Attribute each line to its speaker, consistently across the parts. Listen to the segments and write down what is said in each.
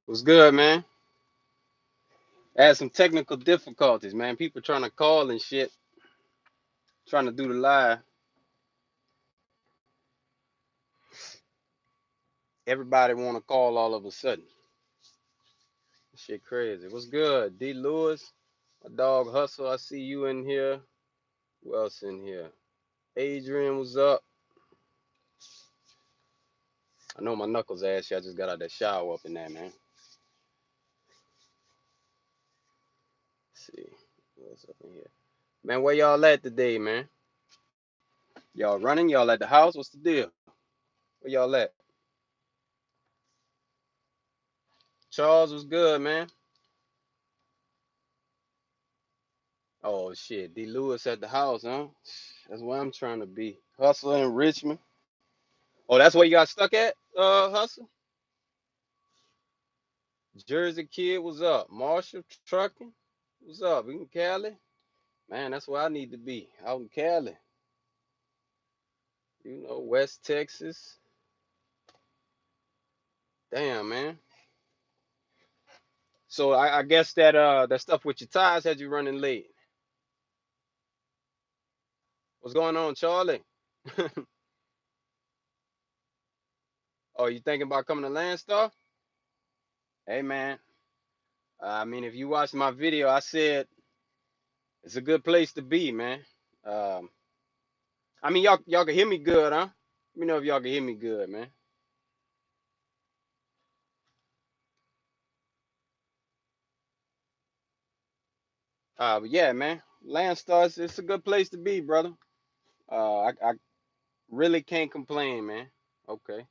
Speaker 1: What's good, man? I had some technical difficulties, man. People trying to call and shit, trying to do the live. Everybody want to call all of a sudden. Shit crazy. What's good? D. Lewis, my dog Hustle. I see you in here. Who else in here? Adrian was up. I know my knuckles ass. I just got out that shower up in there, man. Let's see what's up in here, man. Where y'all at today, man? Y'all running? Y'all at the house? What's the deal? Where y'all at? Charles was good, man. Oh shit, D. Lewis at the house, huh? That's where I'm trying to be. Hustle in Richmond. Oh, that's where you got stuck at, Hustle? Jersey Kid, what's up? Marshall Trucking, what's up? We in Cali? Man, that's where I need to be. Out in Cali. West Texas. Damn, man. So I guess that stuff with your tires had you running late. What's going on, Charlie? Oh, you thinking about coming to Landstar? Hey man. I mean, if you watched my video, I said it's a good place to be, man. Um, I mean, y'all can hear me good, huh? Let me know if y'all can hear me good, man. But yeah, man, Landstar, it's a good place to be, brother. I really can't complain, man. Okay,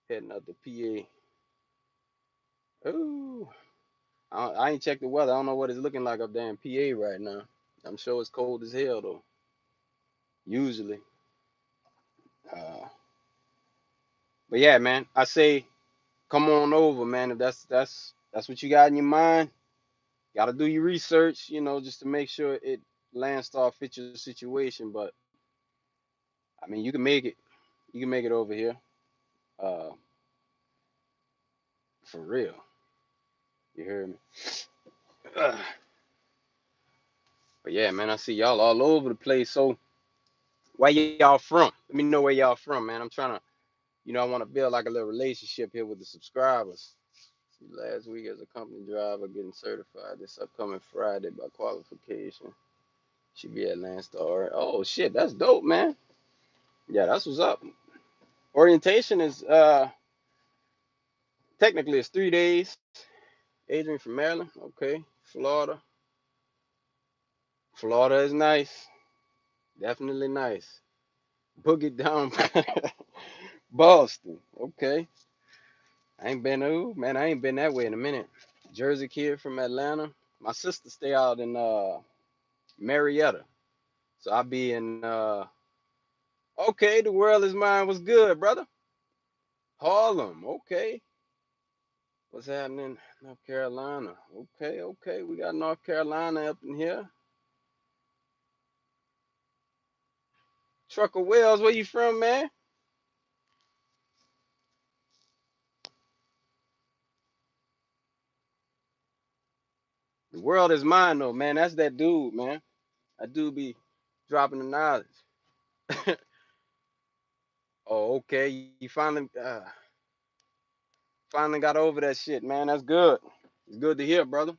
Speaker 1: heading up the PA. Ooh, I ain't checked the weather. I don't know what it's looking like up there in PA right now. I'm sure it's cold as hell though. Usually. Uh, but yeah, man, I say come on over, man. If that's what you got in your mind, got to do your research, just to make sure it Landstar fits your situation. But I mean, you can make it. You can make it over here. Uh, for real. You hear me? But yeah, man, I see y'all all over the place. So where y'all from? Let me know where y'all from, man. I'm trying to, I want to build like a little relationship here with the subscribers. See, last week as a company driver getting certified this upcoming Friday by qualification. Should be at Landstar. Oh shit, that's dope, man. Yeah, that's what's up. Orientation is technically it's 3 days. Adrian from Maryland. Okay. Florida. Florida is nice. Definitely nice. Boogie down Boston. Okay. I ain't been man, I ain't been that way in a minute. Jersey Kid from Atlanta. My sister stay out in Marietta. So I'll be in okay, the world is mine was good, brother. Harlem, okay. What's happening? North Carolina. Okay, okay. We got North Carolina up in here. Trucker Wells, where you from, man? The world is mine though, man. That's that dude, man. I do be dropping the knowledge. Oh, okay. You finally got over that shit, man. That's good. It's good to hear, brother.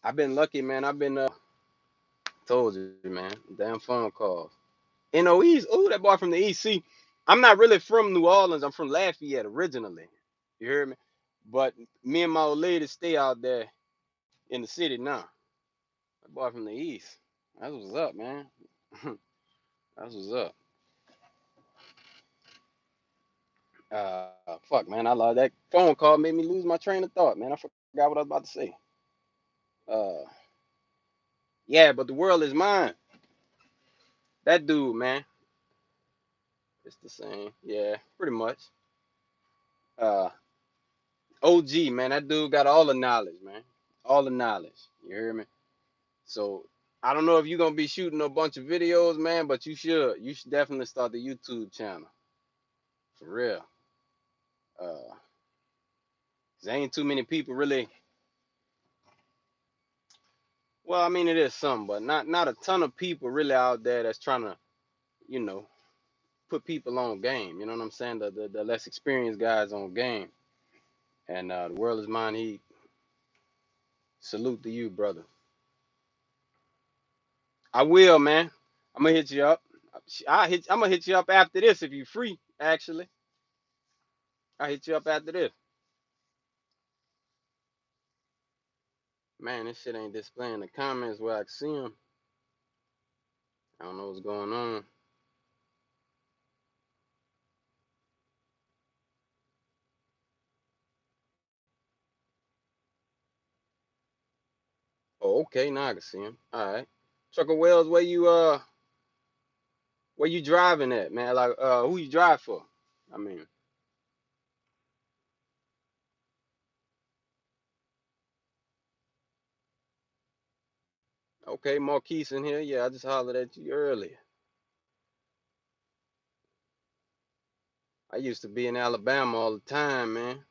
Speaker 1: I've been lucky, man. I've been told you, man. Damn phone calls. NOEs. Oh, that boy from the East. See, I'm not really from New Orleans. I'm from Lafayette originally. You hear me? But me and my old lady stay out there in the city now. That boy from the East. That's what's up, man. That's what's up. Fuck, man. I love that phone call. Made me lose my train of thought, man. I forgot what I was about to say. Uh, yeah, but the world is mine. That dude, man. It's the same. Yeah, pretty much. Uh, OG, man. That dude got all the knowledge, man. All the knowledge. You hear me? So I don't know if you're gonna be shooting a bunch of videos, man, but you should. You should definitely start the YouTube channel for real. Uh, There ain't too many people really. Well, I mean, it is some, but not a ton of people really out there that's trying to, you know, put people on game. You know what I'm saying? The less experienced guys on game. And the world is mine. He salute to you, brother. I will, man. I'm gonna hit you up. I'm gonna hit you up after this if you free. Actually, I hit you up after this. Man, this shit ain't displaying the comments where I can see them. I don't know what's going on. Oh, okay, now I can see him. All right. Trucker Wells, where you driving at, man? Like who you drive for? I mean, okay, Marquise in here. Yeah, I just hollered at you earlier. I used to be in Alabama all the time, man.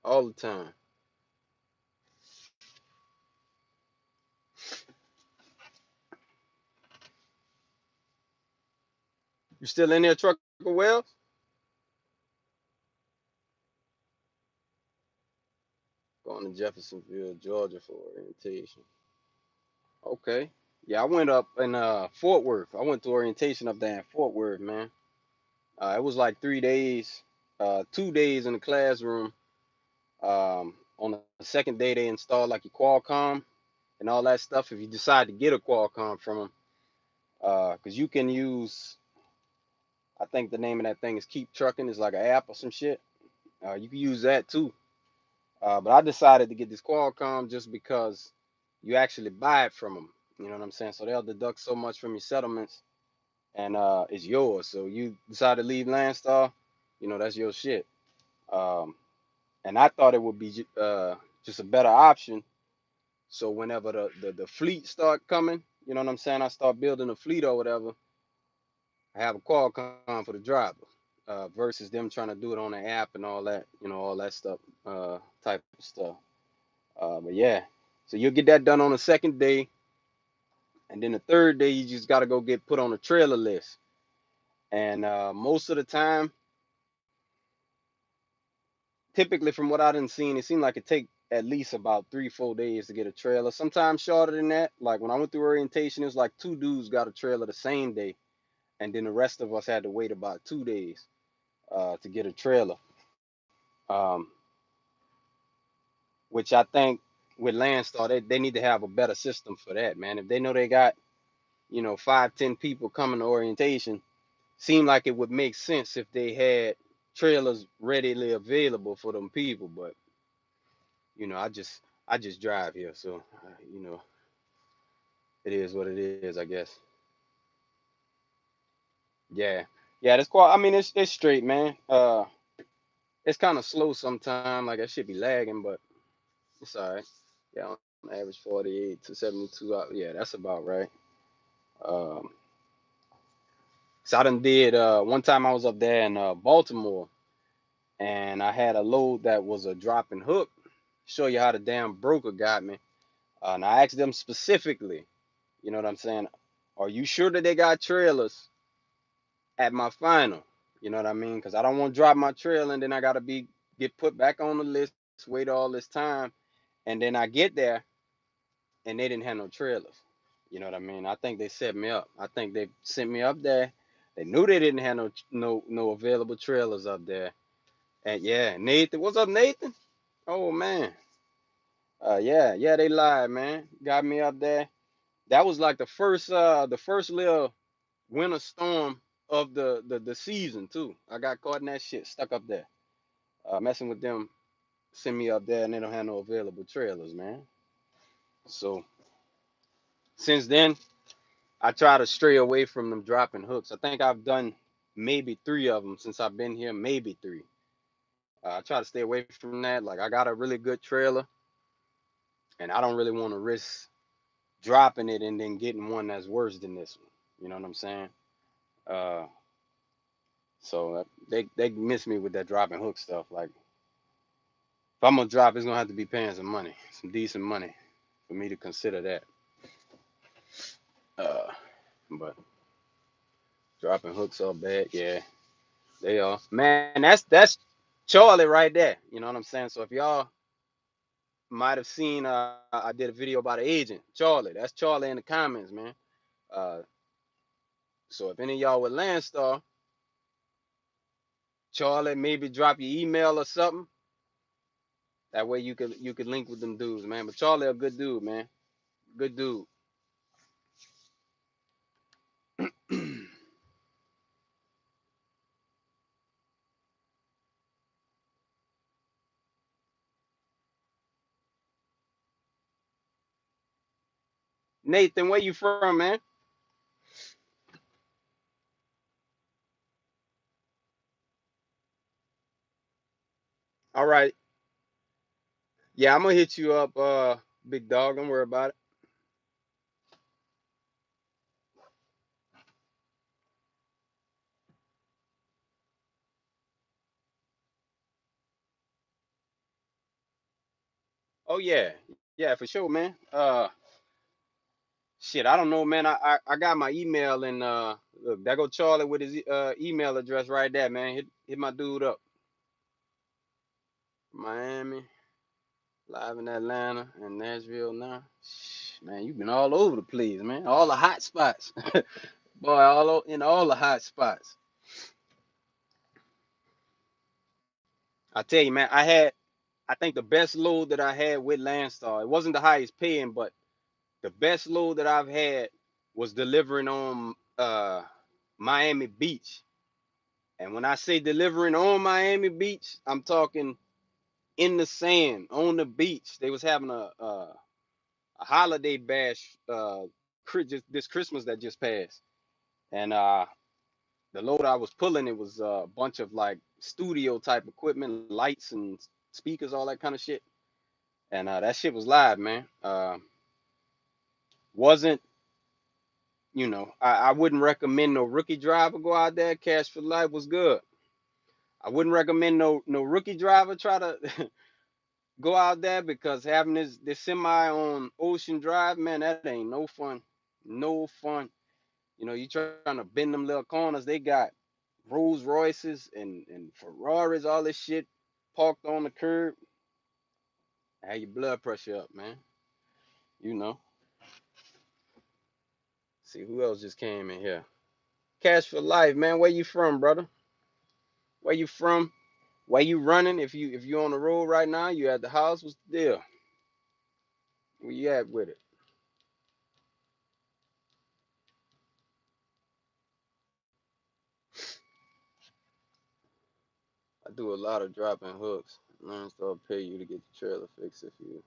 Speaker 1: All the time. You still in there, Trucker Wells? Going to Jeffersonville, Georgia for orientation. Okay. Yeah, I went up in Fort Worth. I went to orientation up there in Fort Worth, man. It was like 3 days, 2 days in the classroom. On the second day, they installed like your Qualcomm and all that stuff. If you decide to get a Qualcomm from them, because you can use, I think the name of that thing is Keep Trucking. It's like an app or some shit. You can use that too. But I decided to get this Qualcomm just because you actually buy it from them. You know what I'm saying? So they'll deduct so much from your settlements, and it's yours. So you decide to leave Landstar, that's your shit. Um, and I thought it would be just a better option. So whenever the fleet start coming, you know what I'm saying? I start building a fleet or whatever. I have a Qualcomm for the driver, versus them trying to do it on the app and all that, all that stuff, type of stuff. But yeah, so you'll get that done on the second day, and then the third day you just got to go get put on a trailer list. And most of the time, typically from what I done seen, it seemed like it take at least about 3 4 days to get a trailer. Sometimes shorter than that. Like when I went through orientation, it was like two dudes got a trailer the same day, and then the rest of us had to wait about 2 days to get a trailer. Um, which I think with Landstar, they need to have a better system for that, man. If they know they got 5 10 people coming to orientation, seemed like it would make sense if they had trailers readily available for them people. But I just drive here, so it is what it is, I guess. Yeah, yeah, that's quite. I mean, it's straight, man. It's kind of slow sometimes. Like I should be lagging, but it's all right. Yeah, on average 48 to 72 out. Yeah, that's about right. Um, so I done did. One time I was up there in Baltimore, and I had a load that was a drop and hook. Show you how the damn broker got me. And I asked them specifically, you know what I'm saying? Are you sure that they got trailers at my final? You know what I mean? Because I don't want to drop my trailer and then I gotta get put back on the list, wait all this time, and then I get there and they didn't have no trailers. You know what I mean? I think they set me up. I think they sent me up there. They knew they didn't have no available trailers up there. And yeah, Nathan, what's up, Nathan? Oh man, yeah, they lied, man. Got me up there. That was like the first little winter storm of the season too. I got caught in that shit, stuck up there, messing with them. Send me up there, and they don't have no available trailers, man. So since then, I try to stray away from them dropping hooks. I think I've done maybe three of them since I've been here, maybe three. I try to stay away from that. Like I got a really good trailer, and I don't really want to risk dropping it and then getting one that's worse than this one. You know what I'm saying? Uh, so they miss me with that dropping hook stuff. Like If I'm gonna drop, it's gonna have to be paying some money, some decent money, for me to consider that. Uh, but dropping hooks are bad, yeah, they are. Man, that's Charlie right there. You know what I'm saying? So if y'all might have seen, I did a video about an agent, Charlie. That's Charlie in the comments, man. Uh, so if any of y'all with Landstar, Charlie, maybe drop your email or something. That way you could link with them dudes, man. But Charlie a good dude, man. Good dude. Nathan, where you from, man? All right. Yeah, I'm gonna hit you up, big dog. Don't worry about it. Oh yeah, yeah, for sure, man. Shit, I don't know, man. I got my email and look, there go Charlie with his email address right there, man. Hit my dude up. Miami, live in Atlanta and Nashville now. Man, you been all over the place, man. All the hot spots, boy. In all the hot spots. I tell you, man. I think the best load that I had with Landstar. It wasn't the highest paying, but the best load that I've had was delivering on Miami Beach. And when I say delivering on Miami Beach, I'm talking in the sand on the beach. They was having a holiday bash just this Christmas that just passed, and the load I was pulling, it was a bunch of like studio type equipment, lights and speakers, all that kind of shit. And that shit was live, man. Wasn't I wouldn't recommend no rookie driver go out there. Cash for life was good. I wouldn't recommend no rookie driver try to go out there because having this semi on Ocean Drive, man, that ain't no fun. No fun. You trying to bend them little corners. They got Rolls Royces and Ferraris, all this shit parked on the curb. Have your blood pressure up, man. You know. See who else just came in here. Cash for life, man. Where you from, brother? Where you from? Where you running? If you on the road right now, you at the house. What's the deal? Where you at with it? I do a lot of dropping hooks. Landstar pay you to get the trailer fixed if you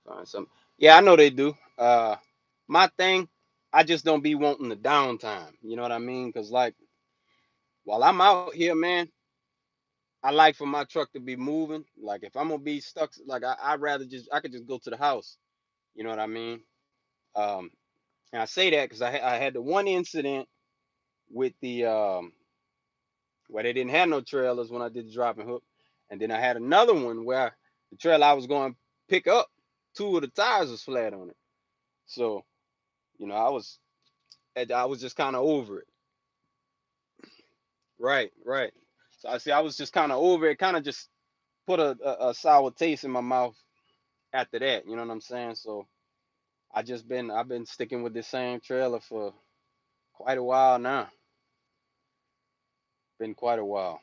Speaker 1: find something. Yeah, I know they do. My thing, I just don't be wanting the downtime. You know what I mean? Cause like while I'm out here, man, I like for my truck to be moving. Like if I'm gonna be stuck, like I'd rather I could just go to the house. You know what I mean? Um, and I say that because I had the one incident with the where they didn't have no trailers when I did the dropping hook, and then I had another one where the trailer I was going to pick up, two of the tires was flat on it. So I was just kind of over it. Right, right. So I was just kind of over it. Kind of just put a sour taste in my mouth after that. You know what I'm saying? So I've been sticking with this same trailer for quite a while now. Been quite a while.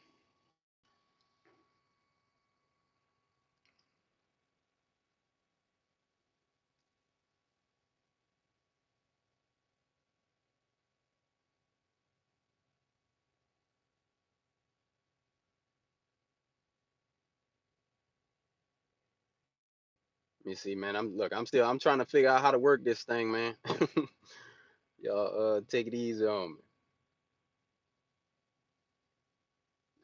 Speaker 1: Let me see, man. I'm trying to figure out how to work this thing, man. Y'all take it easy on me.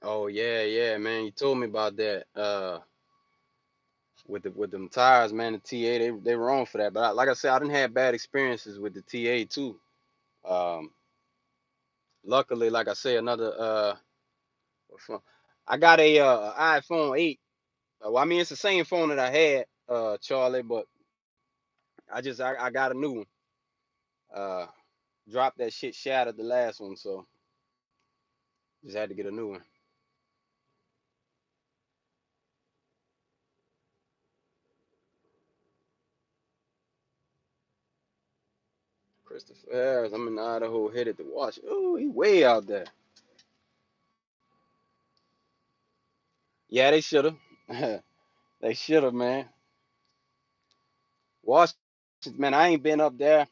Speaker 1: Oh yeah, yeah, man. You told me about that. With them tires, man. The TA they were on for that. But like I said, I didn't have bad experiences with the TA too. Um, luckily, like I say, another what phone? I got a iPhone 8 Well, I mean, it's the same phone that I had, Charlie, but I got a new one. Uh, dropped that shit, shattered the last one, so just had to get a new one. Christopher Harris, I'm in Idaho, headed to Washington. Oh, he way out there. Yeah, they should have. They should have, man. Washington, man, I ain't been up there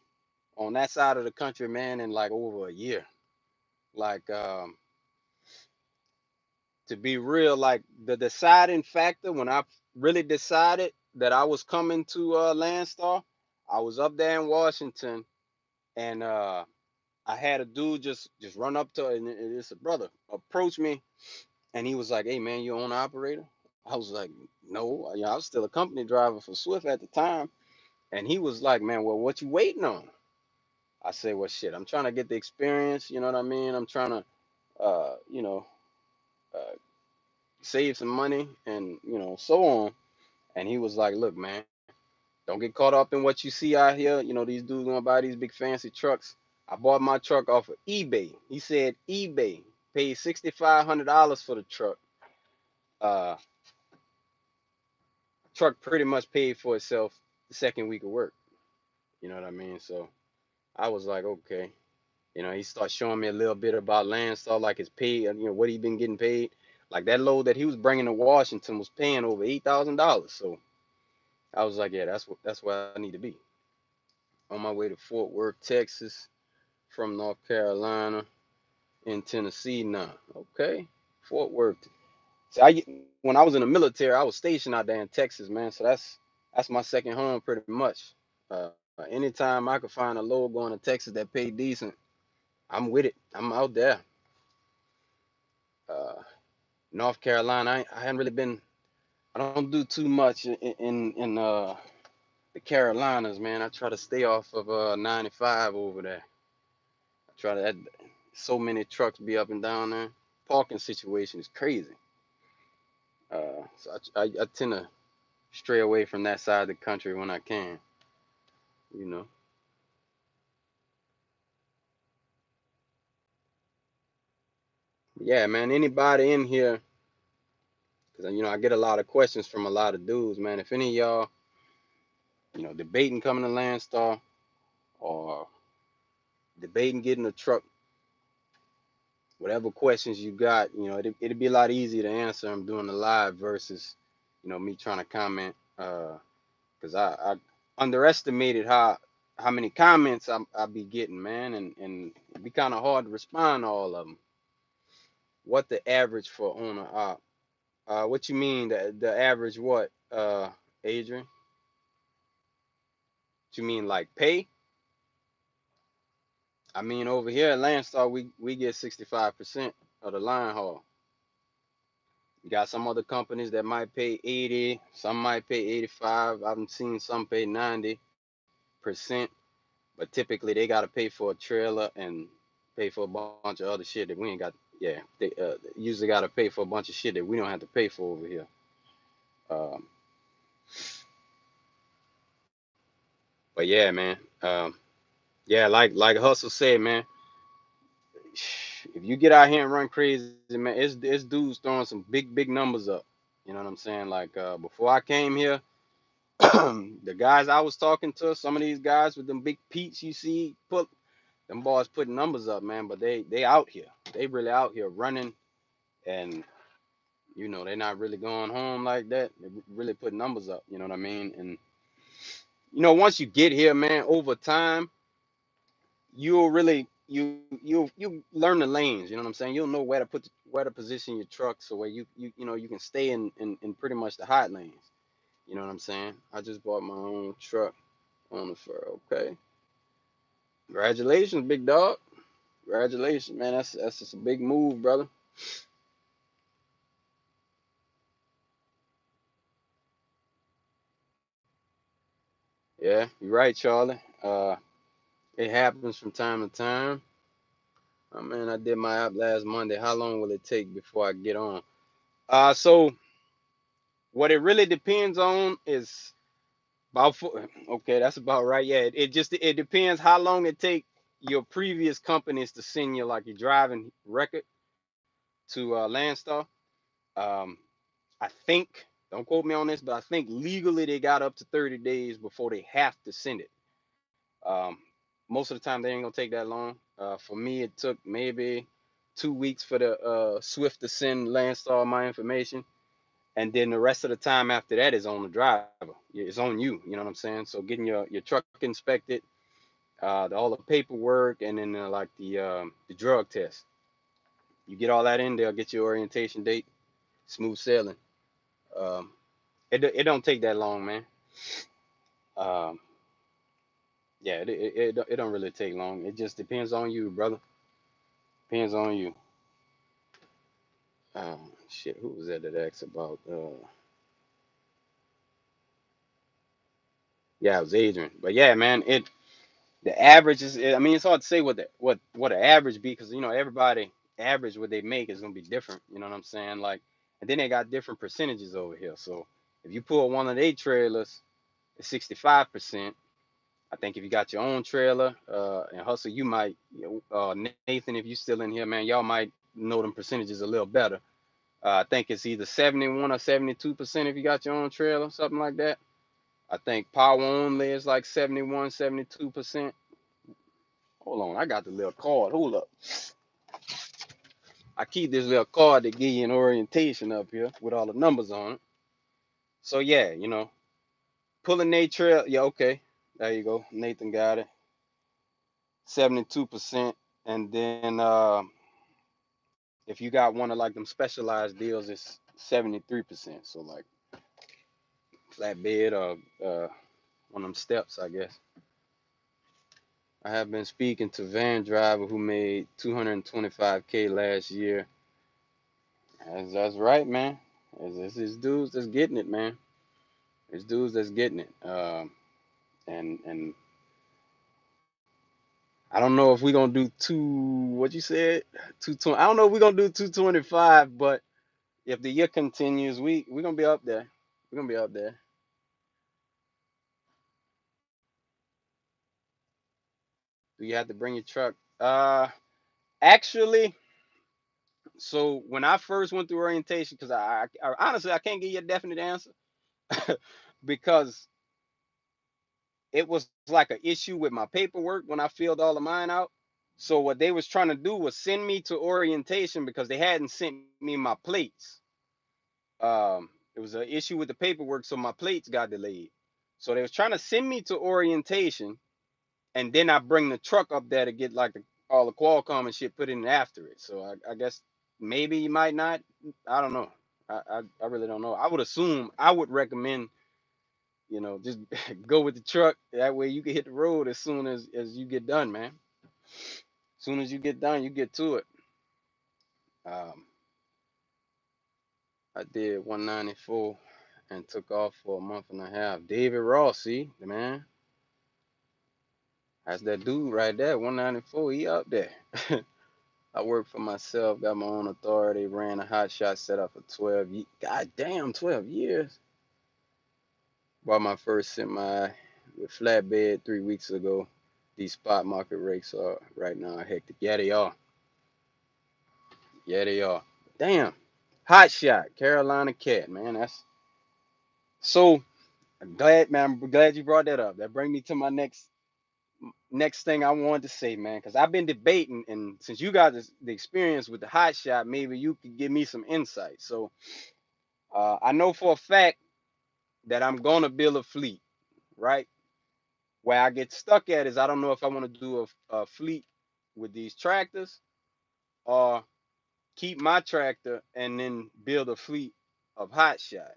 Speaker 1: on that side of the country, man, in like over a year. Like, to be real, like the deciding factor when I really decided that I was coming to Landstar, I was up there in Washington, and I had a dude just run up to, and it's a brother approach me, and he was like, "Hey, man, you own operator?" I was like, "No, I was still a company driver for Swift at the time." And he was like, "Man, well, what you waiting on?" I say, "Well, shit, I'm trying to get the experience. You know what I mean? I'm trying to, uh, you know, uh, save some money, and so on." And he was like, "Look, man, don't get caught up in what you see out here. These dudes gonna buy these big fancy trucks. I bought my truck off of eBay." He said eBay paid $6,500 for the truck. Uh, Truck pretty much paid for itself the second week of work. You know what I mean? So I was like, okay. He started showing me a little bit about Landstar, like his pay, what he been getting paid. Like that load that he was bringing to Washington was paying over $8,000. So I was like, yeah, that's where I need to be. On my way to Fort Worth, Texas, from North Carolina in Tennessee now. Okay, Fort Worth. See, when I was in the military, I was stationed out there in Texas, man. So that's my second home, pretty much. Anytime I could find a load going to Texas that paid decent, I'm with it. I'm out there. Uh, North Carolina, I hadn't really been. I don't do too much in the Carolinas, man. I try to stay off of 95 over there. I try to. So many trucks be up and down there. Parking situation is crazy. So I tend to stray away from that side of the country when I can. You know. Yeah, man. Anybody in here? Because I get a lot of questions from a lot of dudes, man. If any of y'all, debating coming to Landstar or debating getting a truck, whatever questions you got, it'd be a lot easier to answer them doing the live versus, me trying to comment. Because I underestimated how many comments I be getting, man, and it'd be kind of hard to respond to all of them. What the average for owner op? What you mean the average what, Adrian? What you mean like pay? I mean over here at Landstar we get 65% of the line haul. You got some other companies that might pay 80, some might pay 85. I've seen some pay 90%, but typically they got to pay for a trailer and pay for a bunch of other shit that we ain't got. Yeah, they usually got to pay for a bunch of shit that we don't have to pay for over here. Um, but yeah, man. Yeah, like Hustle said, man. If you get out here and run crazy, man, it's dudes throwing some big numbers up. You know what I'm saying? Like before I came here, the guys I was talking to, some of these guys with them big peats you see, put them boys putting numbers up, man. But they out here, they really out here running, and they're not really going home like that. They really put numbers up. You know what I mean? And once you get here, man, over time, you'll really you learn the lanes. You know what I'm saying? You'll know where to position your truck so where you can stay in pretty much the hot lanes. You know what I'm saying? I just bought my own truck on the fur. Okay. Congratulations, big dog. Congratulations, man. That's just a big move, brother. Yeah, you're right, Charlie. It happens from time to time. Oh man, I did my app last Monday. How long will it take before I get on? So What it really depends on is about okay, that's about right. Yeah, it just it depends how long it take your previous companies to send you like your driving record to Landstar. Um, I think, don't quote me on this, but I think legally they got up to 30 days before they have to send it. Um, Most of the time they ain't gonna take that long. For me, it took maybe 2 weeks for the Swift to send Landstar my information, and then the rest of the time after that is on the driver. It's on you. You know what I'm saying? So getting your truck inspected, all the paperwork, and then like the drug test. You get all that in, they'll get your orientation date. Smooth sailing. Um, it don't take that long, man. Um, yeah, it don't really take long. It just depends on you, brother. Depends on you. Shit, who was that that asked about? Yeah, it was Adrian. But yeah, man, the average is. I mean, it's hard to say what the average be because everybody average what they make is gonna be different. You know what I'm saying? Like, and then they got different percentages over here. So if you pull one of their trailers, it's 65%. I think if you got your own trailer and hustle, you might. Nathan, if you still in here, man, y'all might know them percentages a little better. I think it's either 71 or 72% if you got your own trailer, something like that. I think power only is like 71, 72%. Hold on, I got the little card. Hold up. I keep this little card to give you an orientation up here with all the numbers on it. So yeah, pulling a trail. Yeah, okay. There you go. Nathan got it. 72%. And then if you got one of like them specialized deals, it's 73%. So like flatbed or one of them steps, I guess. I have been speaking to van driver who made 225K last year. That's right, man. It's dudes that's getting it, man. It's dudes that's getting it. And I don't know if we're gonna do what you said, 220. I don't know if we're gonna do 225, but if the year continues, we're gonna be up there. We're gonna be up there. Do you have to bring your truck? Actually, so when I first went through orientation, because I honestly I can't give you a definite answer because it was like an issue with my paperwork when I filled all of mine out. So what they was trying to do was send me to orientation because they hadn't sent me my plates. It was an issue with the paperwork, so my plates got delayed. So they was trying to send me to orientation, and then I bring the truck up there to get like all the Qualcomm and shit put in after it. So I guess maybe you might not. I don't know. I really don't know. I would assume I would recommend just go with the truck. That way you can hit the road as soon as you get done, man. As soon as you get done, you get to it. Um, I did 194 and took off for a month and a half. David Ross, see, man, that's that dude right there. 194, he up there. I work for myself, got my own authority, ran a hot shot setup for 12 years. God damn, 12 years. Bought my first semi with flatbed 3 weeks ago. These spot market rates are right now hectic. Yeah, they are. Yeah, they are. Damn. Hot shot, Carolina Cat, man. That's so I'm glad, man. I'm glad you brought that up. That brings me to my next thing I wanted to say, man, because I've been debating, and since you got the experience with the hot shot, maybe you could give me some insight. So I know for a fact that I'm gonna build a fleet, right? Where I get stuck at is I don't know if I want to do a fleet with these tractors or keep my tractor and then build a fleet of hot shot.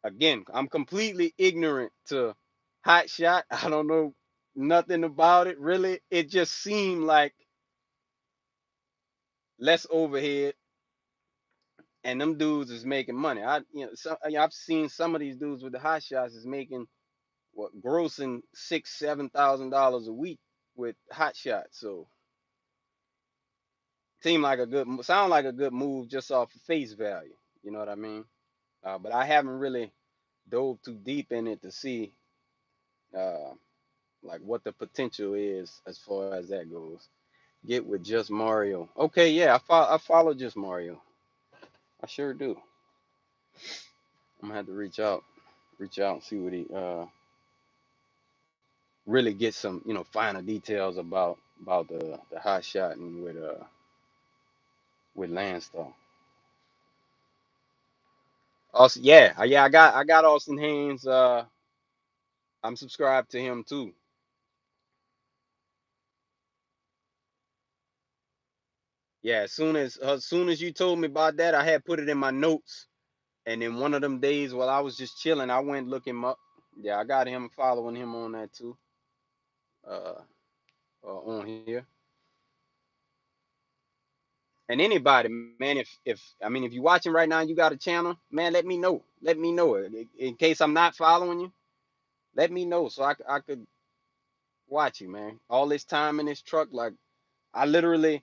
Speaker 1: Again, I'm completely ignorant to hot shot. I don't know nothing about it really. It just seemed like less overhead and them dudes is making money. I've seen some of these dudes with the hot shots is making what grossing $6,000-7,000 a week with hot shots. So sound like a good move just off of face value. You know what I mean? But I haven't really dove too deep in it to see uh, like what the potential is as far as that goes. Get with Just Mario. Okay, yeah, I follow Just Mario. I sure do. I'm gonna have to reach out and see what he really get some, finer details about the hot shotting with Landstar. Also, yeah, I got Austin Haynes. I'm subscribed to him too. Yeah, as soon as you told me about that, I had put it in my notes. And then one of them days while I was just chilling, I went look him up. Yeah, I got him following him on that too. Uh, on here. And anybody, man, if you're watching right now and you got a channel, man, let me know. Let me know. In case I'm not following you, let me know so I could watch you, man. All this time in this truck, like I literally,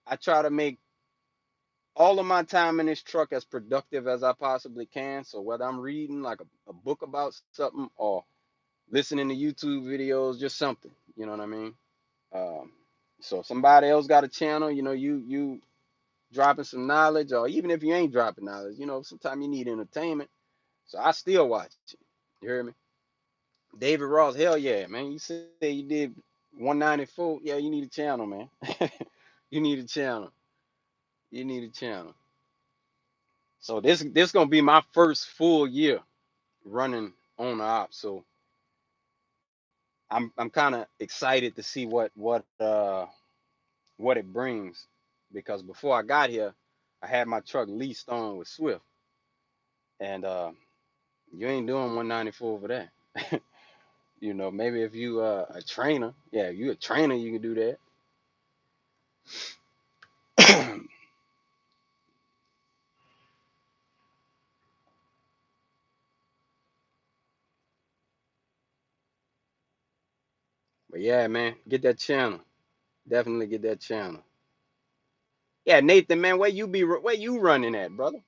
Speaker 1: I try to make all of my time in this truck as productive as I possibly can. So whether I'm reading like a book about something or listening to YouTube videos, just something, you know what I mean? Um, so if somebody else got a channel, you dropping some knowledge, or even if you ain't dropping knowledge, sometimes you need entertainment. So I still watch it. You hear me? David Ross, hell yeah, man. You say you did 194. Yeah, you need a channel, man. You need a channel. You need a channel. So this gonna be my first full year running on the op. So I'm kind of excited to see what it brings, because before I got here, I had my truck leased on with Swift, and you ain't doing 194 over there. Maybe if you a trainer, yeah, if you a trainer, you can do that. But yeah, man, get that channel. Definitely get that channel. Yeah, Nathan, man, where you running at, brother?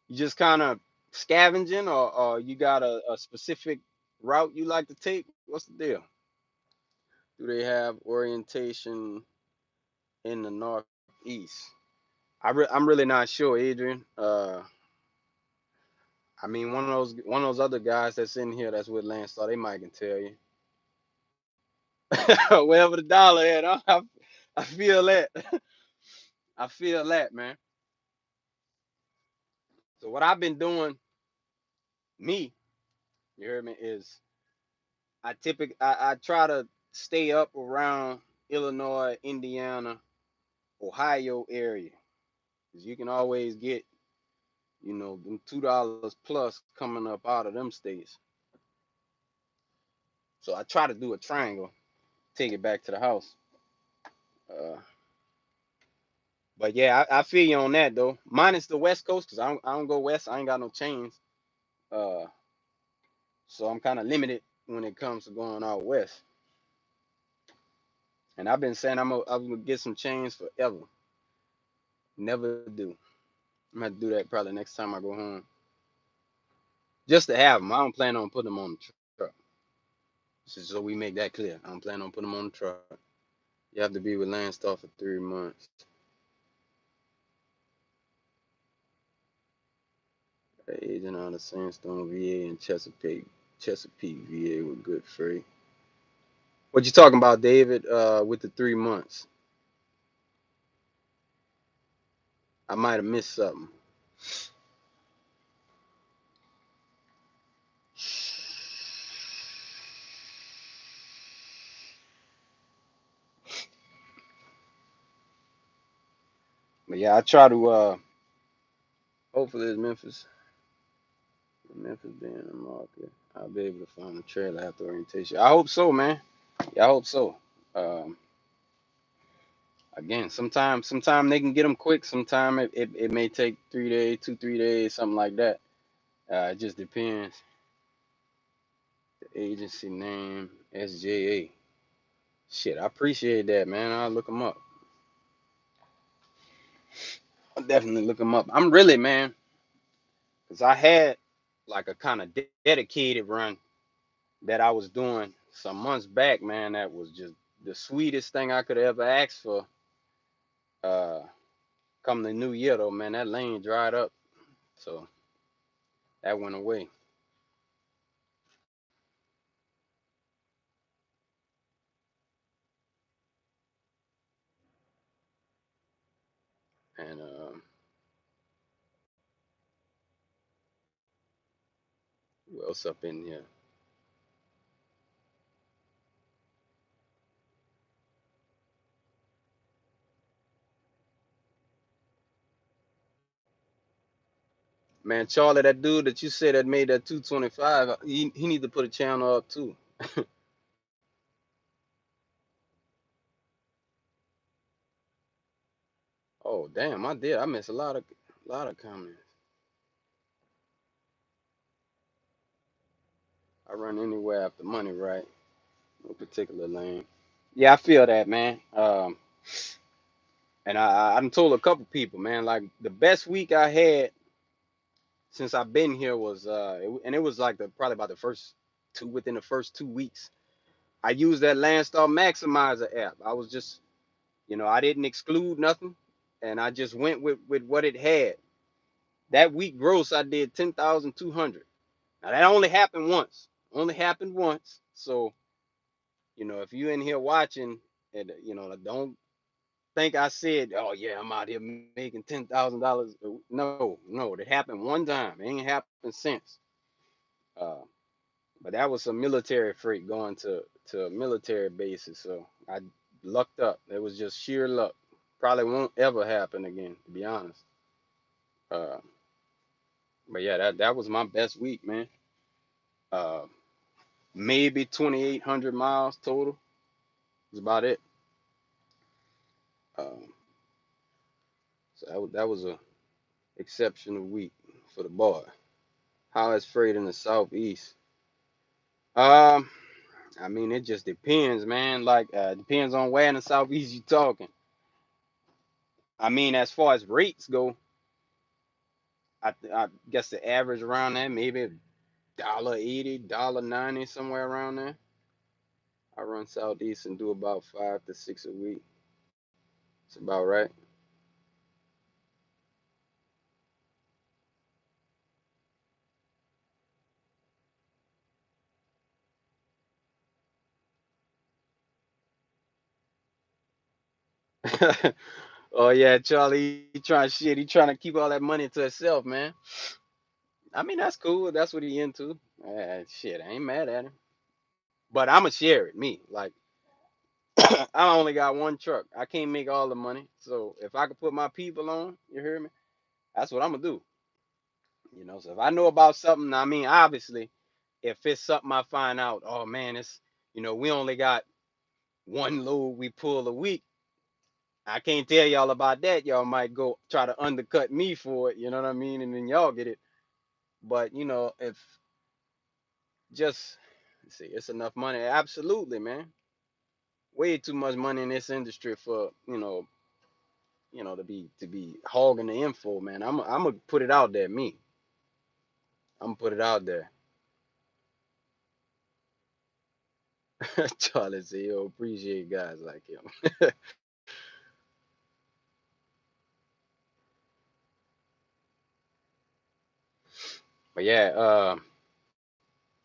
Speaker 1: You just kind of scavenging, or you got a specific route you like to take? What's the deal? Do they have orientation in the northeast? I'm really not sure, Adrian. I mean, one of those other guys that's in here that's with Landstar, they might can tell you. Wherever the dollar at, I feel that. I feel that, man. So what I've been doing, me, you heard me, is I try to stay up around Illinois, Indiana, Ohio area, because you can always get, them $2 plus coming up out of them states. So I try to do a triangle, take it back to the house. Uh, but yeah, I feel you on that though. Minus the West Coast, because I don't go west. I ain't got no chains. Uh, so I'm kind of limited when it comes to going out west. And I've been saying I'm gonna get some chains forever. Never do. I'm gonna have to do that probably next time I go home, just to have them. I don't plan on putting them on the truck. So we make that clear. I don't plan on putting them on the truck. You have to be with Landstar for 3 months. Agent out of Sandstone, VA, and Chesapeake, VA with good freight. What you talking about, David? With the 3 months, I might have missed something. But yeah, I try to. Hopefully, it's Memphis being in the market, I'll be able to find a trailer after orientation. I hope so, man. Yeah, I hope so. Um, Again, sometime they can get them quick. Sometime it may take 3 days, 2, 3 days, something like that. It just depends. The agency name SJA. Shit, I appreciate that, man. I'll look them up. definitely look them up. I'm really, man, because I had like a kind of dedicated run that I was doing some months back, man. That was just the sweetest thing I could ever ask for. Uh, come the new year, though, man, that lane dried up, so that went away. And who else up in here? Man, Charlie, that dude that you said that made that 225, he need to put a channel up too. Oh damn, I did. I missed a lot of comments. I run anywhere after money, right? No particular lane. Yeah, I feel that, man. And I done told a couple people, man, like the best week I had since I've been here was and it was like probably about the first two within the first 2 weeks. I used that Landstar Maximizer app. I was just, I didn't exclude nothing, and I just went with what it had. That week gross, I did 10,200. Now that only happened once. Only happened once. So, if you in here watching, and don't think I said, "Oh yeah, I'm out here making $10,000." No, no, it happened one time. It ain't happened since. Uh, but that was some military freight going to military bases. So I lucked up. It was just sheer luck. Probably won't ever happen again, to be honest. Uh, but yeah, that was my best week, man. Uh, maybe 2,800 miles total. That's about it. Um, so that was a exceptional week for the boy. How is freight in the southeast? Um, I mean, it just depends, man. Like, depends on where in the southeast you talking. I mean, as far as rates go, I guess the average around there maybe $1.80, $1.90, somewhere around there. I run southeast and do about 5 to 6 a week. It's about right. Oh yeah, Charlie, he trying shit. He trying to keep all that money to himself, man. I mean, that's cool. That's what he into. Shit, I ain't mad at him. But I'ma share it. Me, like, I only got one truck. I can't make all the money. So if I could put my people on, you hear me? That's what I'm gonna do. So if I know about something, I mean, obviously, if it's something I find out, oh man, we only got one load we pull a week. I can't tell y'all about that. Y'all might go try to undercut me for it. You know what I mean? And then y'all get it. But if just let's see, it's enough money. Absolutely, man. Way too much money in this industry for to be hogging the info, man. I'm gonna put it out there, me. I'm gonna put it out there. Charlie said, "Yo, appreciate guys like him." But yeah,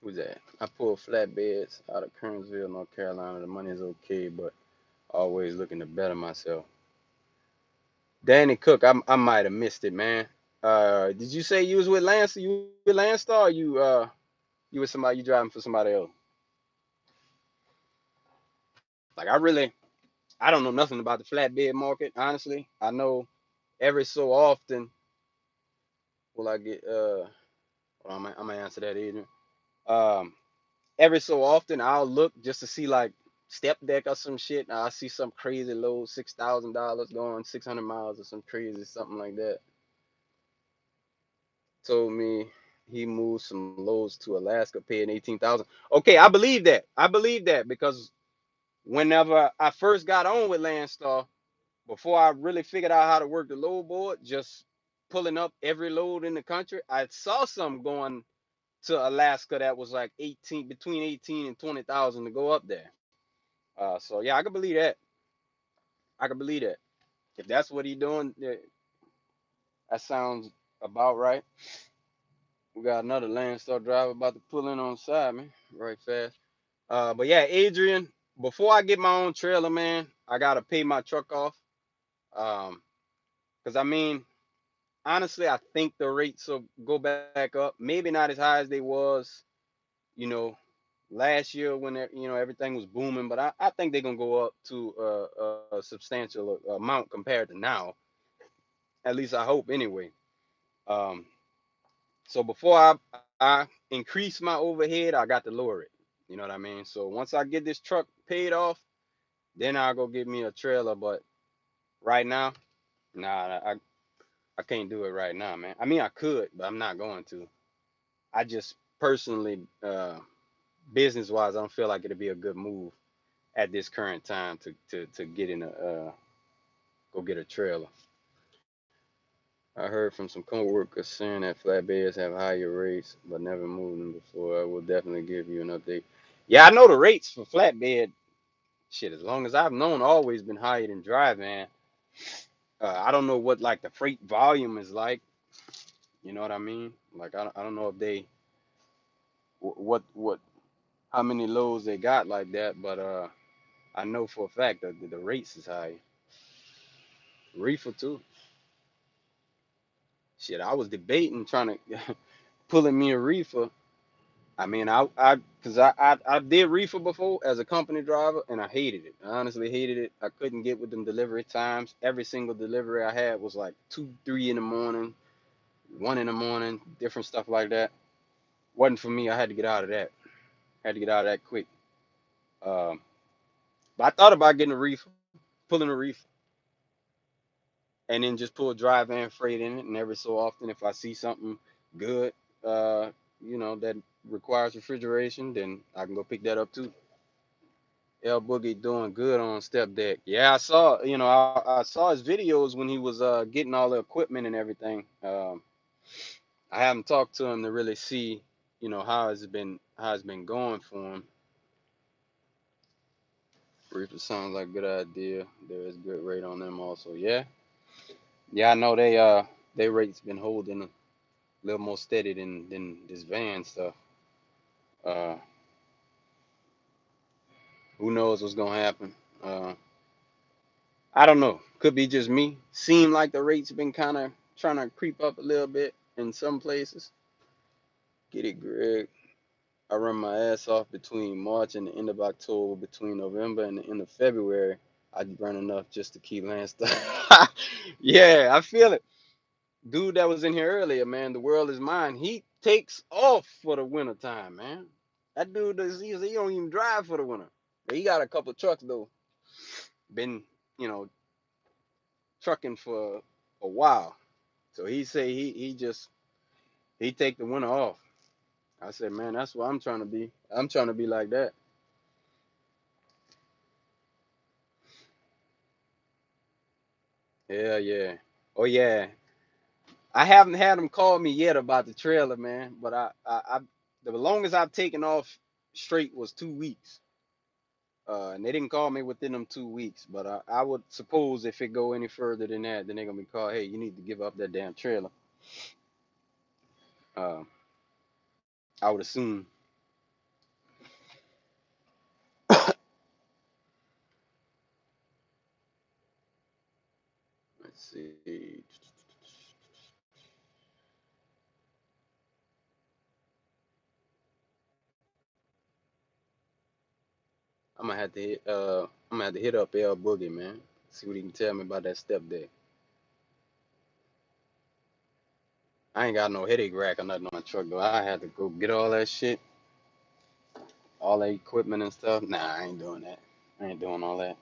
Speaker 1: who's that? I pull flatbeds out of Kernsville, North Carolina. The money is okay, but always looking to better myself. Danny Cook, I might have missed it, man. Did you say you was with Landstar? You with Landstar? Or you with somebody? You driving for somebody else? Like I don't know nothing about the flatbed market. Honestly, I know every so often will I get well, I'm gonna answer that, Adrian. Um, every so often I'll look just to see like step deck or some shit. I see some crazy low $6,000 going 600 miles or some crazy something like that. Told me he moved some loads to Alaska, paying 18,000. Okay, I believe that. I believe that because whenever I first got on with Landstar, before I really figured out how to work the load board, just pulling up every load in the country, I saw some going to Alaska that was like 18, between 18 and 20,000 to go up there. So yeah, I can believe that. I can believe that. If that's what he doing, that sounds about right. We got another Landstar driver about to pull in on the side, man, right fast. But yeah, Adrian, before I get my own trailer, man, I gotta pay my truck off. Cause I mean, honestly, I think the rates will go back up. Maybe not as high as they was, you know, last year when everything was booming. But I think they're gonna go up to a substantial amount compared to now. At least I hope, anyway. Um, so before I increase my overhead, I got to lower it. You know what I mean? So once I get this truck paid off, then I'll go get me a trailer. But right now, nah, I can't do it right now, man. I mean, I could, but I'm not going to. I just personally, business wise, I don't feel like it'd be a good move at this current time to get in a go get a trailer. I heard from some coworkers saying that flatbeds have higher rates, but never moved them before. I will definitely give you an update. Yeah, I know the rates for flatbed. Shit, as long as I've known, always been higher than dry van. I don't know what like the freight volume is like. You know what I mean? Like I don't know if they what how many loads they got like that, but I know for a fact that the rates is high. Reefer too. Shit, I was debating trying to pulling me a reefer. I mean, cause I did reefer before as a company driver, and I hated it. I honestly hated it. I couldn't get with them delivery times. Every single delivery I had was like 2, 3 in the morning, 1 in the morning, different stuff like that. Wasn't for me. I had to get out of that. Had to get out of that quick. Um, but I thought about getting a reefer, pulling a reefer, and then just pull dry van freight in it. And every so often, if I see something good, uh, that requires refrigeration, then I can go pick that up too. L Boogie doing good on step deck. Yeah, I saw. I saw his videos when he was getting all the equipment and everything. I haven't talked to him to really see, how it's been going for him. Reaper sounds like a good idea. There is good rate on them also. Yeah, yeah, I know they rates been holding a little more steady than this van stuff. Uh, who knows what's gonna happen? Uh, I don't know. Could be just me. Seem like the rates been kind of trying to creep up a little bit in some places. Get it, Greg. I run my ass off between March and the end of October. Between November and the end of February, I run enough just to keep Landstar. Yeah, I feel it. Dude that was in here earlier, man. The world is mine. He takes off for the winter time, man. That dude he don't even drive for the winter. But he got a couple trucks though. Been, you know, trucking for a while. So he say he take the winter off. I said, man, that's what I'm trying to be. I'm trying to be like that. Yeah, yeah. Oh yeah. I haven't had him call me yet about the trailer, man. But the longest I've taken off straight was 2 weeks. And they didn't call me within them 2 weeks. But I would suppose if it go any further than that, then they're gonna be called. Hey, you need to give up that damn trailer. Uh, I would assume. Let's see. I'm gonna have to hit up L Boogie, man. See what he can tell me about that step deck. I ain't got no headache rack or nothing on my truck though. I had to go get all that shit, all that equipment and stuff. Nah, I ain't doing that. I ain't doing all that.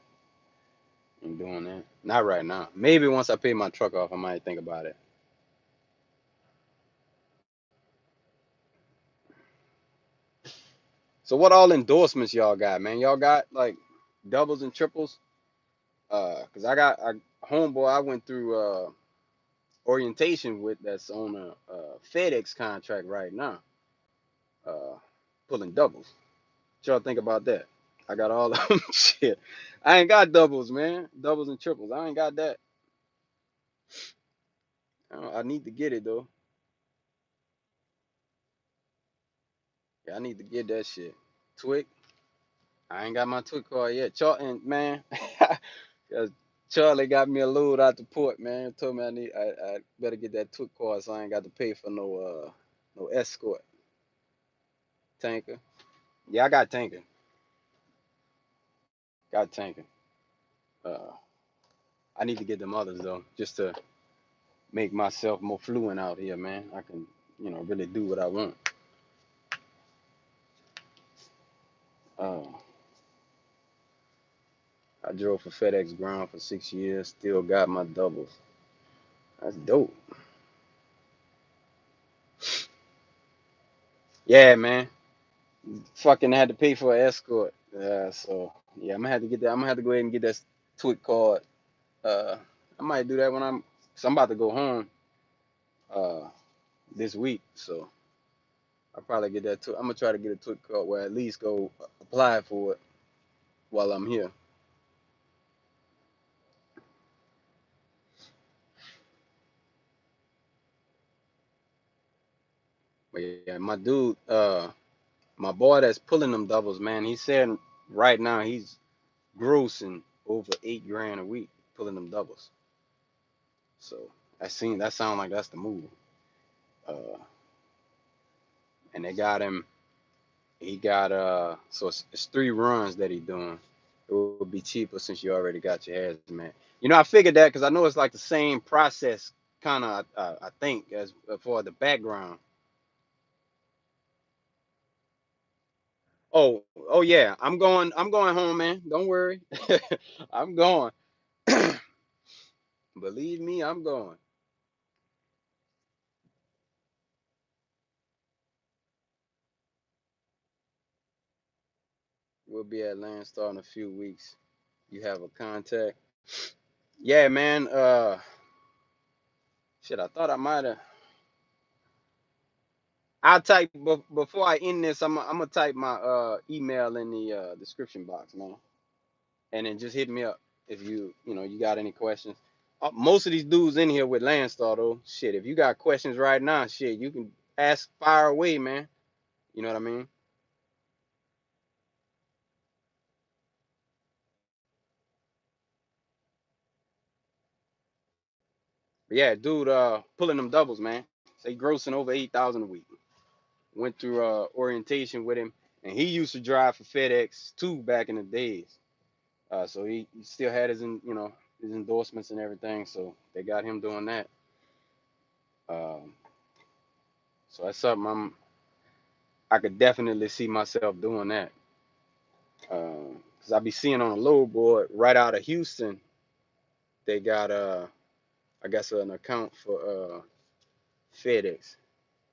Speaker 1: Ain't doing that. Not right now. Maybe once I pay my truck off, I might think about it. So what all endorsements y'all got, man? Y'all got like doubles and triples? Cause I got a homeboy I went through orientation with that's on a FedEx contract right now, uh, pulling doubles. What y'all think about that? I got all of them. Shit, I ain't got doubles, man. Doubles and triples. I ain't got that. I need to get it though. Yeah, I need to get that shit. Twig. I ain't got my Twig card yet. And man, 'cause Charlie got me a load out the port, man. Told me I better get that Twig card so I ain't got to pay for no escort tanker. Yeah, I got tanker. Got tanker. Uh, I need to get them others though, just to make myself more fluent out here, man. I can, really do what I want. Uh, I drove for FedEx Ground for 6 years. Still got my doubles. That's dope. Yeah, man. Fucking had to pay for an escort. So yeah, I'm gonna have to get that. I'm gonna have to go ahead and get that Twit card. Uh, I might do that when I'm about to go home uh this week. So I'll probably get that too. I'm gonna try to get a Twit card where at least go apply for it while I'm here. But yeah, my dude, my boy that's pulling them doubles, man, he said right now he's grossing over 8 grand a week pulling them doubles. So that sound like that's the move. Uh, and they got him. He got so it's 3 runs that he doing. It would be cheaper since you already got your hazmat. I figured that because I know it's like the same process, kind of. I think as for the background. Oh yeah, I'm going. I'm going home, man. Don't worry. I'm going. Believe me, I'm going. We'll be at Landstar in a few weeks. You have a contact. Yeah, man. Shit. I thought I might have. I'll type before I end this. I'm gonna type my email in the description box, man, and then just hit me up if you got any questions. Most of these dudes in here with Landstar though, shit. If you got questions right now, shit, you can ask fire away, man. You know what I mean? But yeah, dude, pulling them doubles, man. Say grossing over 8,000 a week. Went through orientation with him, and he used to drive for FedEx too back in the days. So he still had his endorsements and everything. So they got him doing that. Um, so that's something I could definitely see myself doing that. Cause I be seeing on a load board right out of Houston, they got I guess an account for FedEx.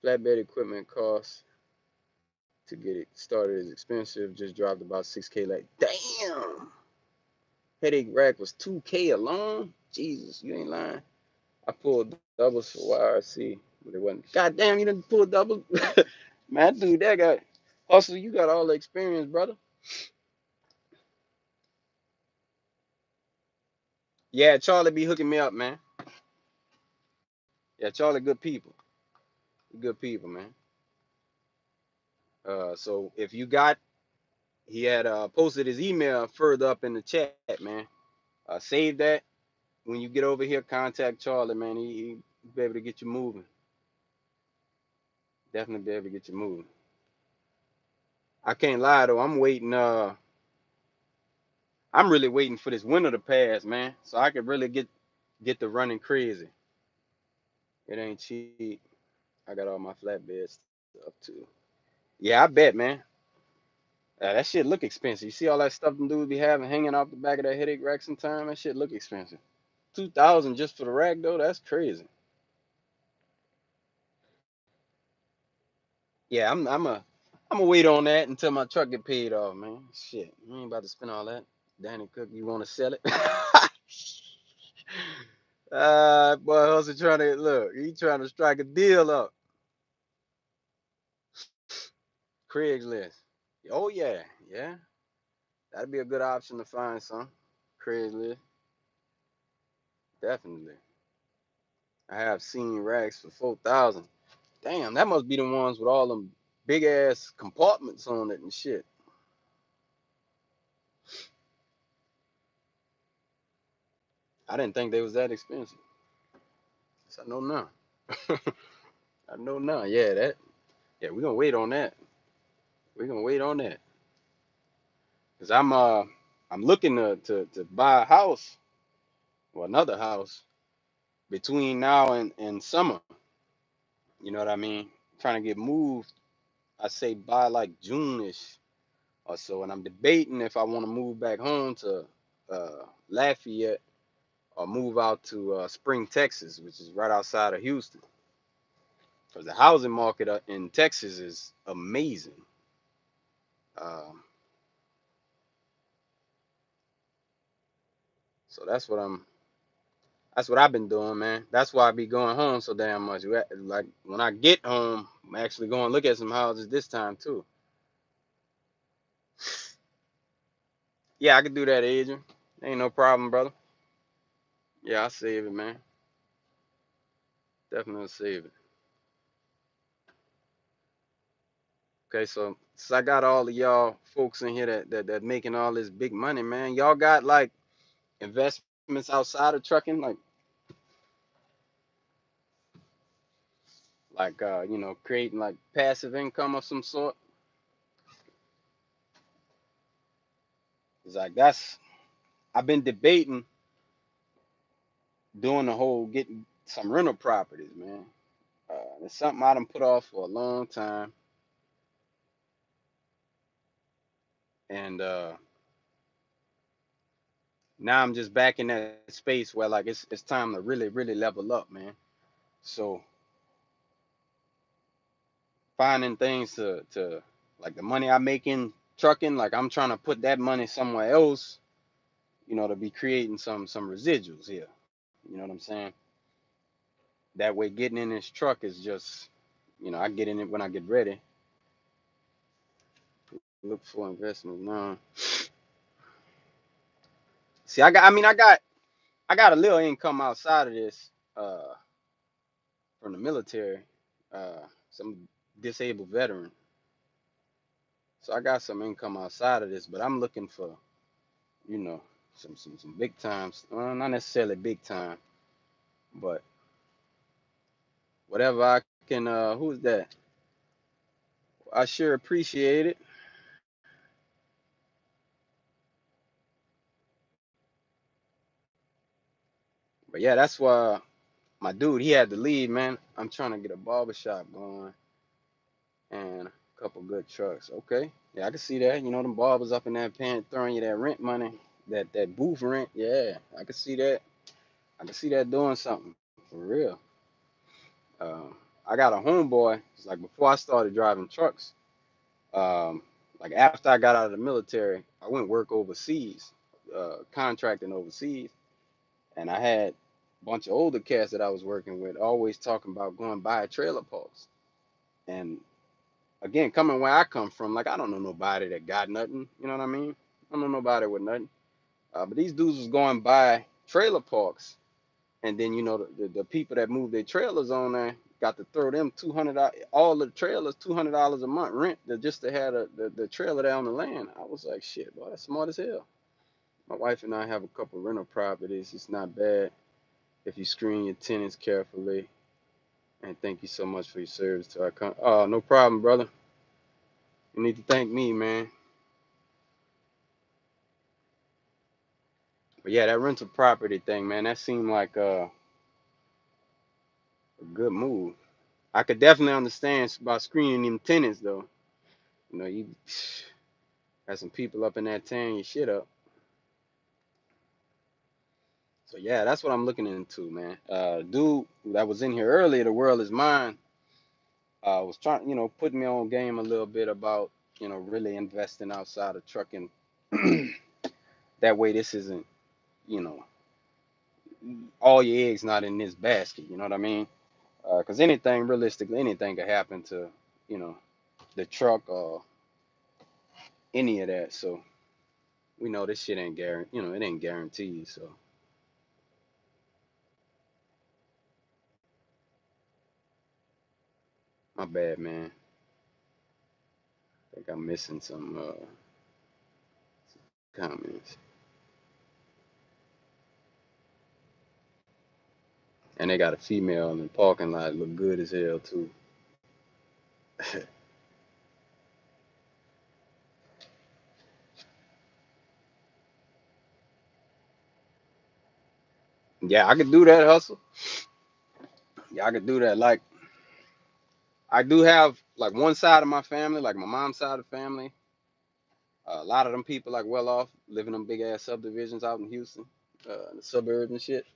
Speaker 1: Flatbed equipment costs to get it started is expensive. Just dropped about 6K. Like damn, headache rack was 2K alone. Jesus, you ain't lying. I pulled doubles for YRC, but it wasn't. God damn, you didn't pull doubles, man. Dude, that guy, hustle. You got all the experience, brother. Yeah, Charlie be hooking me up, man. Yeah, Charlie, good people. Good people, man. So if you got, he had posted his email further up in the chat, man. Save that. When you get over here, contact Charlie, man. He be able to get you moving. Definitely be able to get you moving. I can't lie though. I'm really waiting for this winter to pass, man, so I could really get the running crazy. It ain't cheap. I got all my flatbed stuff too. Yeah, I bet, man. That shit look expensive. You see all that stuff them dudes be having hanging off the back of that headache rack sometime? That shit look expensive. 2,000 just for the rack though? That's crazy. Yeah, I'm a wait on that until my truck get paid off, man. Shit, I ain't about to spend all that. Danny Cook, you want to sell it? Boy, Hustle trying to look. He trying to strike a deal up. Craigslist. Oh yeah, yeah. That'd be a good option to find some. Craigslist, definitely. I have seen racks for 4,000. Damn, that must be the ones with all them big ass compartments on it and shit. I didn't think they was that expensive. So I know now. I know now. Yeah, that. Yeah, we gonna wait on that. We gonna wait on that. Cause I'm looking to buy a house or another house between now and summer. You know what I mean? Trying to get moved. I say by like June-ish or so, and I'm debating if I want to move back home to Lafayette or move out to Spring, Texas, which is right outside of Houston. Because the housing market in Texas is amazing. Um, so that's what I've been doing, man. That's why I be going home so damn much. Like when I get home, I'm actually going to look at some houses this time too. Yeah, I could do that, Adrian. Ain't no problem, brother. Yeah, I'll save it, man. Definitely save it. Okay, so I got all of y'all folks in here that making all this big money, man. Y'all got like investments outside of trucking, like creating like passive income of some sort. It's like that's I've been debating doing the whole getting some rental properties, man. It's something I done put off for a long time, and now I'm just back in that space where like it's time to really level up, man. So finding things to like the money I make in trucking, like I'm trying to put that money somewhere else, to be creating some residuals here. You know what I'm saying? That way, getting in this truck is just, I get in it when I get ready. Look for investment now. See, I got a little income outside of this, from the military, some disabled veteran. So I got some income outside of this, but I'm looking for, you know, some big times. Well, not necessarily big time, but whatever I can. Who's that? I sure appreciate it. But yeah, that's why my dude he had to leave, man. I'm trying to get a barbershop going and a couple good trucks. Okay, yeah, I can see that. Them barbers up in that pen throwing you that rent money, that booth rent. Yeah, I can see that. I can see that doing something for real. I got a homeboy. It's like before I started driving trucks. Um, like after I got out of the military, I went work overseas, contracting overseas, and I had a bunch of older cats that I was working with, always talking about going buy trailer parks. And again, coming where I come from, like I don't know nobody that got nothing. You know what I mean? I don't know nobody with nothing. But these dudes was going by trailer parks, and then the people that moved their trailers on there got to throw them $200, all the trailers $200 a month rent just to have the trailer there on the land. I was like, shit, boy, that's smart as hell. My wife and I have a couple rental properties. It's not bad if you screen your tenants carefully. And thank you so much for your service to our Oh, no problem, brother. You need to thank me, man. But yeah, that rental property thing, man, that seemed like a good move. I could definitely understand about screening them tenants though. You had some people up in that tearing your shit up. So yeah, that's what I'm looking into, man. Dude that was in here earlier, the world is mine. Was trying, putting me on game a little bit about, really investing outside of trucking. That way, this isn't, you know, all your eggs not in this basket. You know what I mean? Because anything, realistically, anything could happen to, you know, the truck or any of that. So we know this shit ain't guaranteed. You know, it ain't guaranteed. So my bad, man. I think I'm missing some comments. And they got a female in the parking lot, look good as hell too. Yeah, I could do that hustle. Yeah, I could do that. Like I do have like one side of my family, like my mom's side of the family. A lot of them people like well off, living in big ass subdivisions out in Houston, in the suburbs and shit.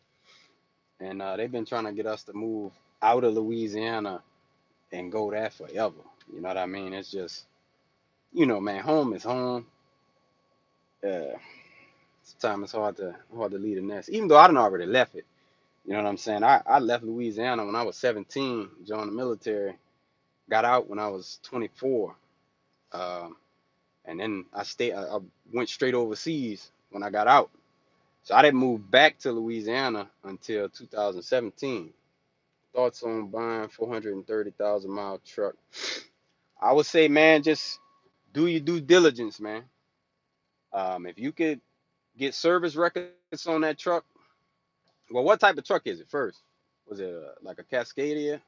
Speaker 1: And they've been trying to get us to move out of Louisiana and go there forever. You know what I mean? It's just, you know, man, home is home. Uh, Sometimes it's hard to leave the nest, even though I done already left it. You know what I'm saying? I left Louisiana when I was 17, joined the military, got out when I was 24, um, and then I went straight overseas when I got out. So I didn't move back to Louisiana until 2017. Thoughts on buying 430,000 mile truck? I would say, man, just do your due diligence, man. If you could get service records on that truck, well, what type of truck is it first? Was it like a Cascadia?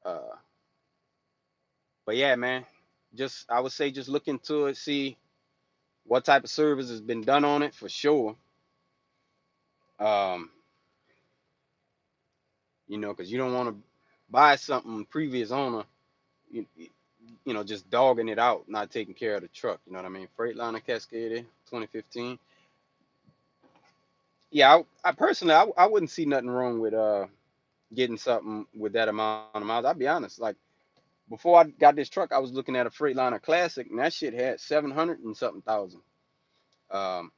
Speaker 1: Uh, but yeah, man, just I would say just look into it, see what type of service has been done on it for sure. Um, you know, because you don't want to buy something previous owner, you, you know, just dogging it out, not taking care of the truck. You know what I mean? Freightliner Cascadia, 2015. Yeah, I personally, I wouldn't see nothing wrong with getting something with that amount of miles. I'll be honest, like before I got this truck, I was looking at a Freightliner Classic, and that shit had 700 and something thousand. Um,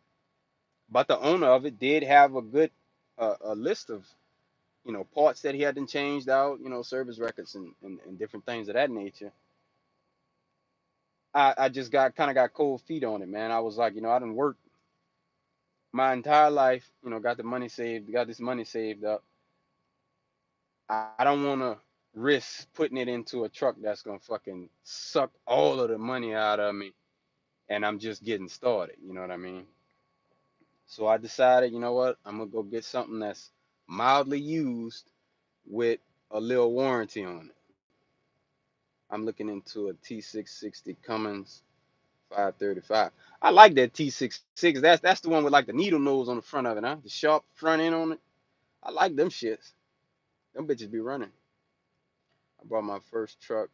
Speaker 1: but the owner of it did have a good a list of, you know, parts that he hadn't changed out, you know, service records and different things of that nature. I just got kind of got cold feet on it, man. I was like, you know, I didn't work my entire life, you know, got the money saved, got this money saved up. I don't want to risk putting it into a truck that's gonna fucking suck all of the money out of me, and I'm just getting started. You know what I mean? So I decided, you know what, I'm gonna go get something that's mildly used with a little warranty on it. I'm looking into a T660 Cummins 535. I like that T66. That's the one with like the needle nose on the front of it, huh? The sharp front end on it. I like them shits. Them bitches be running. I bought my first truck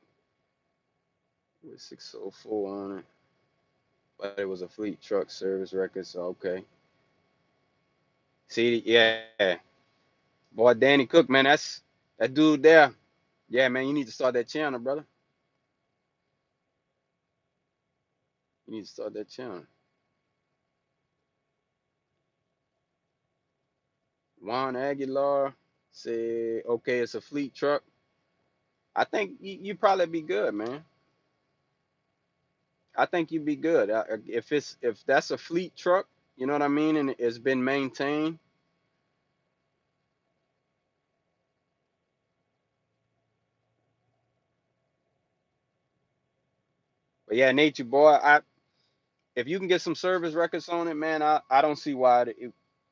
Speaker 1: with 604 on it, but it was a fleet truck service record, so okay. See, yeah, boy, Danny Cook, man, that's that dude there. Yeah, man, you need to start that channel, brother. You need to start that channel. Juan Aguilar said, okay, it's a fleet truck. I think you probably be good, man. I think you'd be good. If that's a fleet truck, you know what I mean, and it's been maintained. But yeah, Nature Boy, if you can get some service records on it, man, I don't see why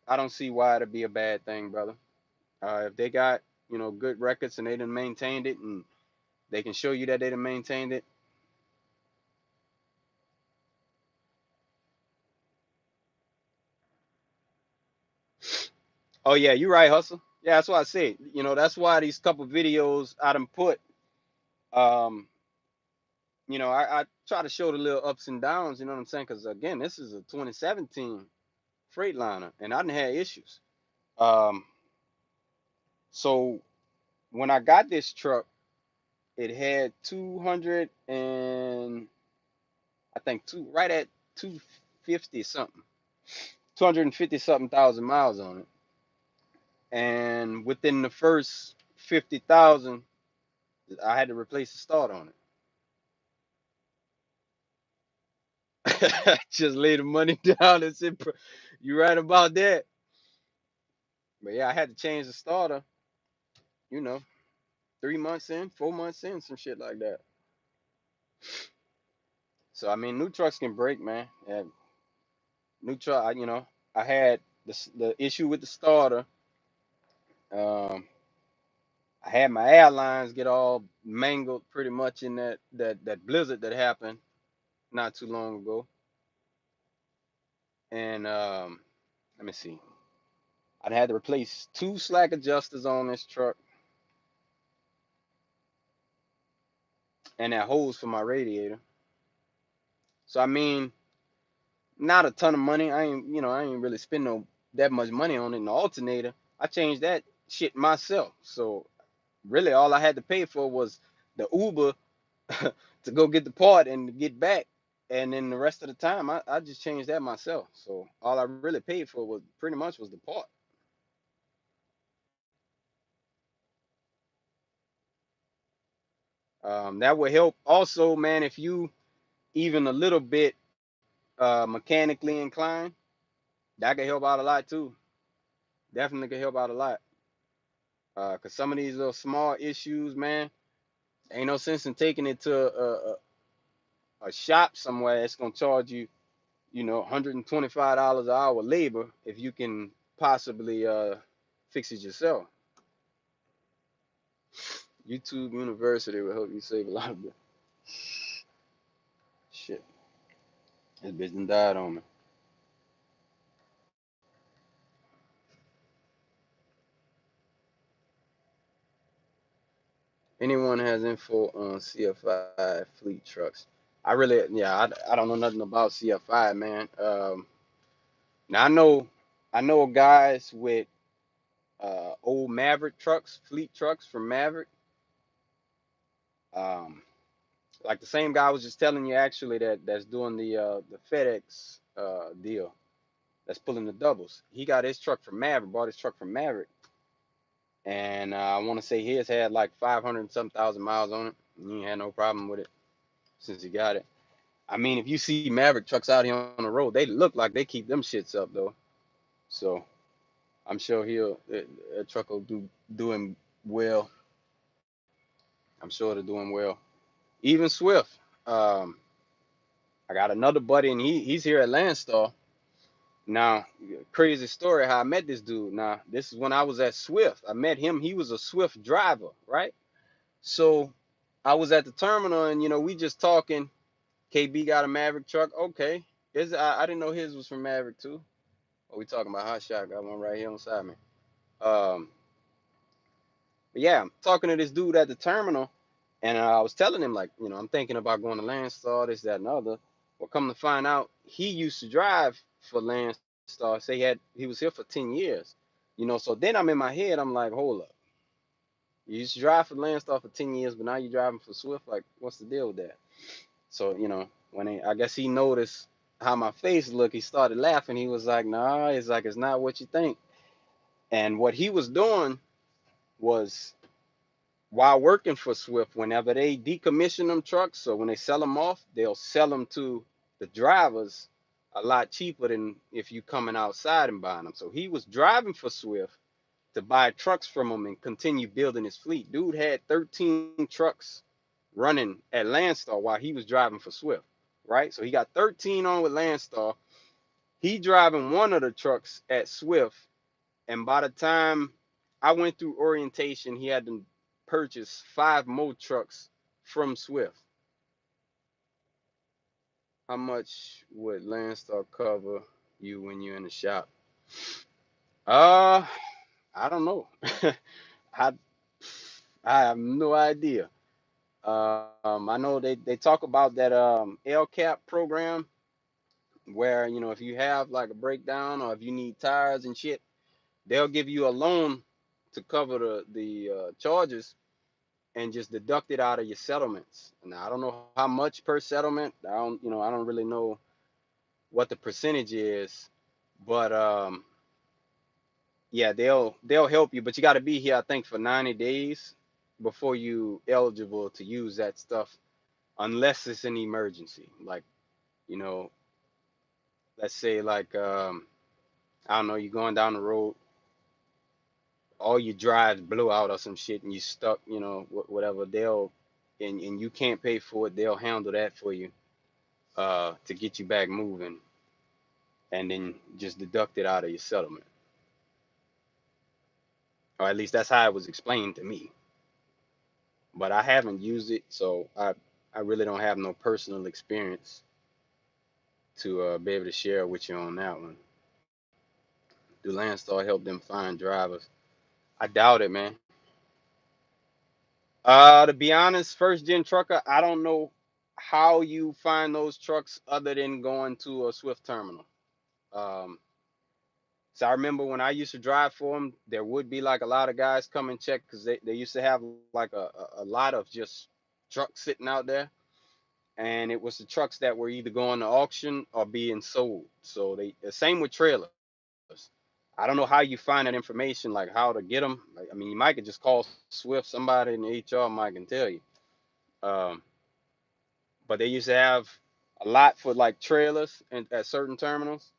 Speaker 1: I don't see why it'd be a bad thing, brother. If they got, you know, good records and they done maintained it and they can show you that they done maintained it. Oh yeah, you're right, hustle. Yeah, that's what I said. You know, that's why these couple videos I done put. Um, you know, I try to show the little ups and downs. You know what I'm saying? Because again, this is a 2017 Freightliner, and I didn't have issues. Um, so when I got this truck, it had 200 and I think two right at two. 250 something, 250 something thousand miles on it. And within the first 50,000, I had to replace the start on it. Just lay the money down and said, "You right about that." But yeah, I had to change the starter. You know, 3 months in, 4 months in, some shit like that. So I mean, new trucks can break, man. And new truck, I had the issue with the starter. Um, I had my airlines get all mangled pretty much in that blizzard that happened not too long ago. And let me see. I had to replace two slack adjusters on this truck and that hose for my radiator. So I mean, not a ton of money. I ain't really spend no that much money on it. And the alternator, I changed that shit myself. So really, all I had to pay for was the Uber to go get the part and to get back. And then the rest of the time, I just changed that myself. So all I really paid for was pretty much was the part. That would help also, man, if you even a little bit mechanically inclined, that could help out a lot too. Definitely could help out a lot. Cause some of these little small issues, man, ain't no sense in taking it to a shop somewhere that's gonna charge you, $125 an hour labor if you can possibly fix it yourself. YouTube University will help you save a lot of shit. This bitch done died on me. Anyone has info on CFI fleet trucks? I really, yeah, I don't know nothing about CFI, man. Now I know guys with old Maverick trucks, fleet trucks from Maverick. Um, like the same guy I was just telling you actually that's doing the FedEx deal, that's pulling the doubles. He got his truck from Maverick, bought his truck from Maverick, and I want to say his had like 500 and some thousand miles on it. And he had no problem with it since he got it. I mean, if you see Maverick trucks out here on the road, they look like they keep them shits up though. So I'm sure that truck will doing well. I'm sure they're doing well. Even Swift. Um, I got another buddy, and he's here at Landstar. Now, crazy story how I met this dude. Now, this is when I was at Swift. I met him. He was a Swift driver, right? So I was at the terminal, and we just talking. KB got a Maverick truck. Okay, I didn't know his was from Maverick too. Oh, we talking about hot shot? Got one right here on side me. Um, but yeah, I'm talking to this dude at the terminal, and I was telling him like, I'm thinking about going to Landstar, this, that, and other. Well, come to find out, he used to drive for Landstar. Say he was here for 10 years. So then I'm in my head, I'm like, hold up, you used to drive for Landstar for 10 years, but now you're driving for Swift. Like, what's the deal with that? So I guess he noticed how my face looked, he started laughing. He was like, nah, it's not what you think. And what he was doing was, while working for Swift, whenever they decommission them trucks, so when they sell them off, they'll sell them to the drivers a lot cheaper than if you coming outside and buying them. So he was driving for Swift to buy trucks from them and continue building his fleet. Dude had 13 trucks running at Landstar while he was driving for Swift, right? So he got 13 on with Landstar. He driving one of the trucks at Swift, and by the time I went through orientation, he had to purchase 5 more trucks from Swift. How much would Landstar cover you when you're in the shop? Uh, I don't know. I I have no idea. I know they talk about that LCAP program where if you have like a breakdown or if you need tires and shit, they'll give you a loan to cover the charges and just deduct it out of your settlements. Now I don't know how much per settlement. I don't really know what the percentage is, but yeah, they'll help you, but you got to be here, I think, for 90 days before you eligible to use that stuff, unless it's an emergency. Like, you know, let's say like I don't know, you're going down the road, all your drives blew out or some shit, and you stuck, whatever. They'll and you can't pay for it. They'll handle that for you to get you back moving, and then just deduct it out of your settlement, or at least that's how it was explained to me. But I haven't used it, so I really don't have no personal experience to be able to share with you on that one. Do Landstar help them find drivers? I doubt it, man. To be honest, first gen trucker, I don't know how you find those trucks other than going to a Swift terminal. Um, so I remember when I used to drive for them, there would be like a lot of guys come and check because they used to have like a lot of just trucks sitting out there. And it was the trucks that were either going to auction or being sold. So they the same with trailers. I don't know how you find that information, like how to get them. Like, I mean, you might could just call Swift. Somebody in the HR might can tell you. Um, but they used to have a lot for like trailers and at certain terminals,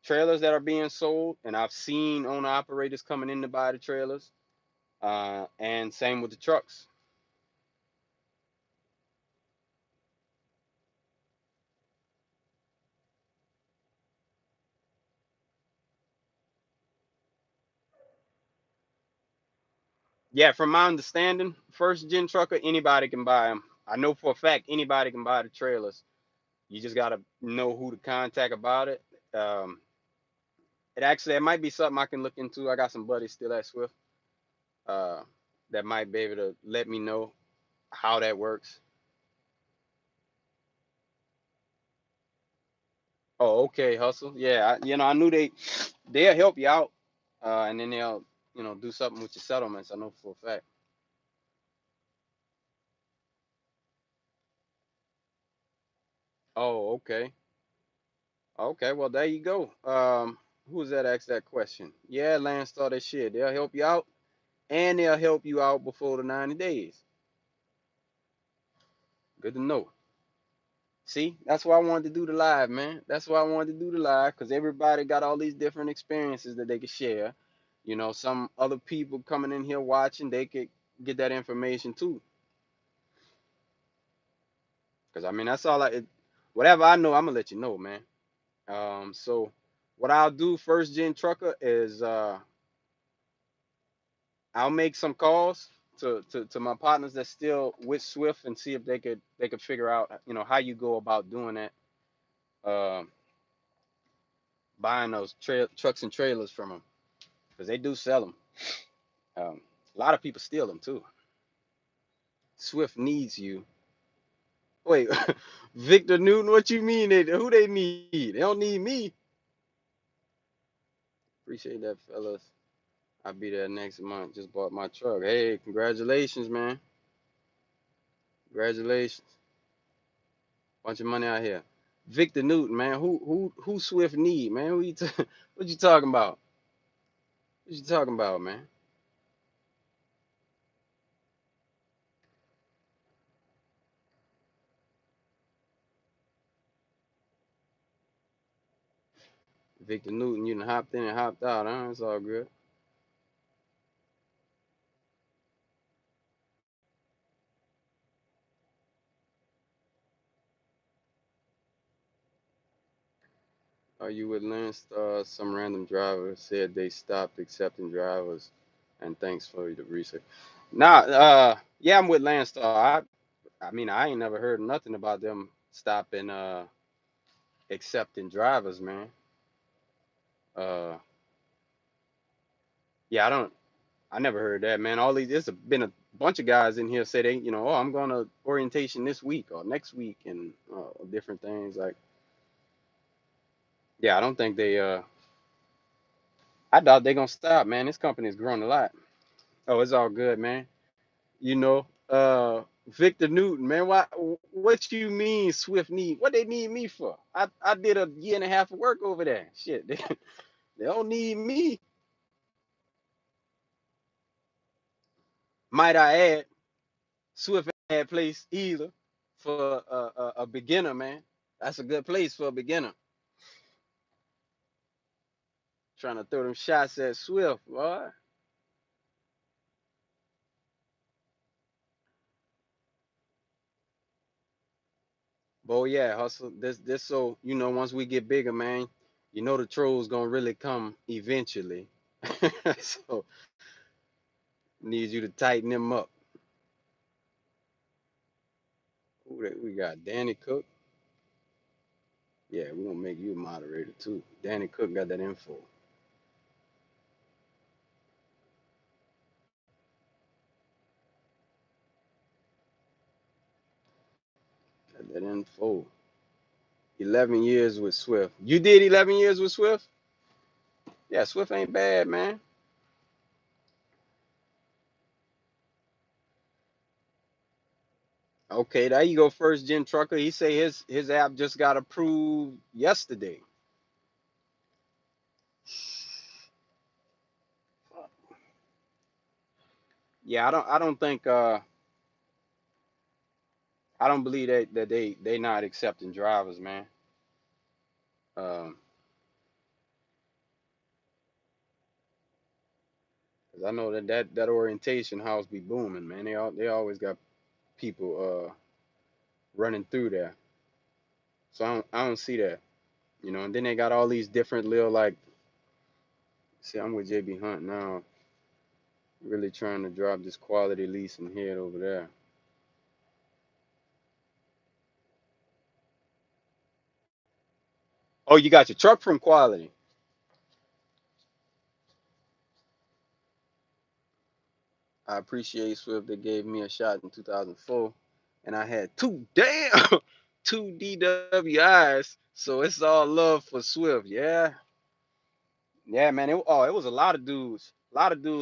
Speaker 1: trailers that are being sold, and I've seen owner operators coming in to buy the trailers. And same with the trucks. Yeah, from my understanding, first gen trucker, anybody can buy them. I know for a fact anybody can buy the trailers. You just gotta know who to contact about it. Um, it might be something I can look into. I got some buddies still at Swift uh, that might be able to let me know how that works. Oh, okay, hustle. Yeah, I knew they'll help you out, and then they'll do something with your settlements. I know for a fact. Oh, okay, okay. Well, there you go. Who's that asked that question? Yeah, Landstar, that shit. They'll help you out, and they'll help you out before the 90 days. Good to know. See, that's why I wanted to do the live, man. That's why I wanted to do the live because everybody got all these different experiences that they could share. Some other people coming in here watching, they could get that information too. Because I mean, that's all whatever I know, I'm gonna let you know, man. So what I'll do first gen trucker is I'll make some calls to my partners that's still with Swift and see if they could figure out how you go about doing that. Um, Buying those trucks and trailers from them because they do sell them. A lot of people steal them too. Swift needs you. Wait, Victor Newton, what you mean? Who they need? They don't need me. Appreciate that, fellas. I'll be there next month. Just bought my truck. Hey, congratulations, man. Congratulations. Bunch of money out here. Victor Newton, man. Who Swift need, man? What you talking about? What you talking about, man? Victor Newton, you done hopped in and hopped out, huh? It's all good. Are you with Landstar? Some random driver said they stopped accepting drivers, and thanks for the research. Nah, yeah, I'm with Landstar. I mean, I ain't never heard nothing about them stopping accepting drivers, man. Uh, yeah, I never heard that, man. There's been a bunch of guys in here say they, oh, I'm going to orientation this week or next week and different things. Like, yeah, I don't think I doubt they're gonna stop, man. This company's grown a lot. Oh, it's all good, man. You know, Victor Newton, man. Why? What you mean Swift need? What they need me for? I did a year and a half of work over there. Shit, they don't need me. Might I add, Swift ain't a bad place either for a beginner, man. That's a good place for a beginner. Trying to throw them shots at Swift, boy. But yeah, hustle. This so once we get bigger, man, the trolls gonna really come eventually. So need you to tighten them up. Who that we got? Danny Cook. Yeah, we gonna make you a moderator too. Danny Cook got that info. Got that info. 11 years with Swift. You did 11 years with Swift? Yeah, Swift ain't bad, man. Okay, there you go, first gen trucker. He say his app just got approved yesterday. Yeah, I don't think I don't believe that they not accepting drivers, man. Um, 'Cause I know that orientation house be booming, man. They always got people running through there. So I don't see that, And then they got all these different little like. See, I'm with JB Hunt now, really trying to drop this quality lease and head over there. Oh, you got your truck from Quality. I appreciate Swift that gave me a shot in 2004, and I had two DWIs. So it's all love for Swift. Yeah, yeah, man. It was a lot of dudes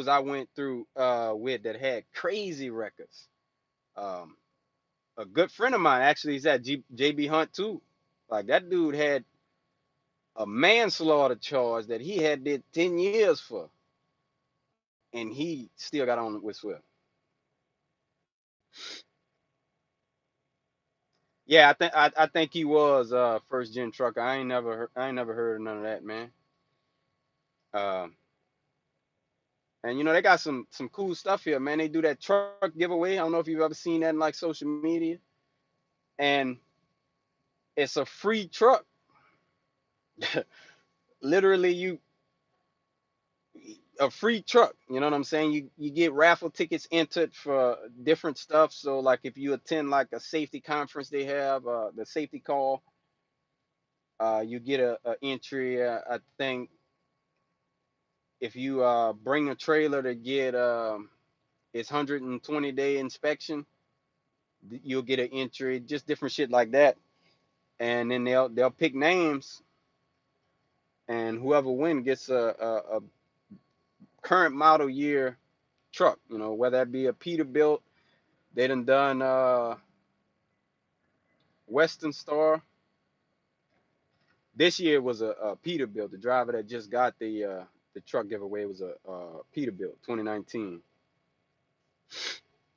Speaker 1: I went through with that had crazy records. Um, a good friend of mine actually is at JB Hunt too. Like that dude had a manslaughter charge that he had did 10 years for, and he still got on with Swift. Yeah, I think he was first gen trucker. I ain't never heard of none of that, man. Um, and they got some cool stuff here, man. They do that truck giveaway. I don't know if you've ever seen that in like social media, and it's a free truck. Literally, you a free truck. You know what I'm saying? You get raffle tickets entered for different stuff. So like if you attend like a safety conference they have, the safety call, you get a entry. I think if you bring a trailer to get its 120-day inspection, you'll get an entry. Just different shit like that. And then they'll pick names, and whoever wins gets a current model year truck. Whether that be a Peterbilt. They done Western Star. This year was a Peterbilt. The driver that just got the truck giveaway was a Peterbilt 2019.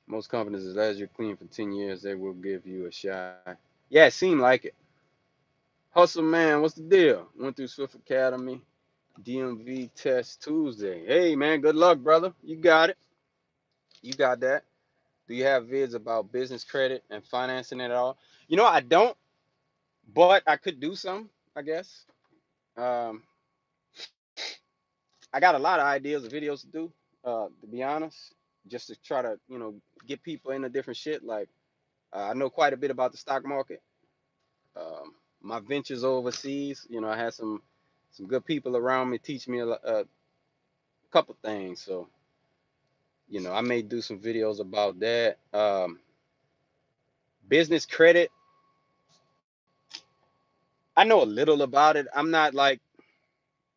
Speaker 1: Most companies, as long as you're clean for 10 years, they will give you a shot. Yeah, it seemed like it. Hustle man, what's the deal? Went through Swift Academy, DMV test Tuesday. Hey man, good luck, brother. You got it. You got that. Do you have vids about business credit and financing at all? I don't, but I could do some, I guess. Um, I got a lot of ideas of videos to do, to be honest, just to try to, get people into different shit. Like, I know quite a bit about the stock market. My ventures overseas, I had some good people around me teach me a couple things. So, I may do some videos about that. Business credit, I know a little about it. I'm not like,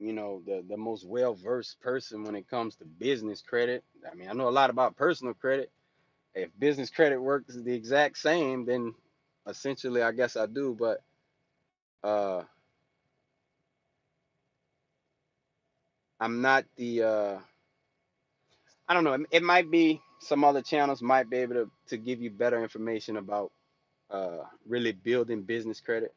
Speaker 1: the most well versed person when it comes to business credit. I mean, I know a lot about personal credit. If business credit works the exact same, then essentially I guess I do. But uh, I'm not the I don't know. It might be some other channels might be able to give you better information about really building business credit.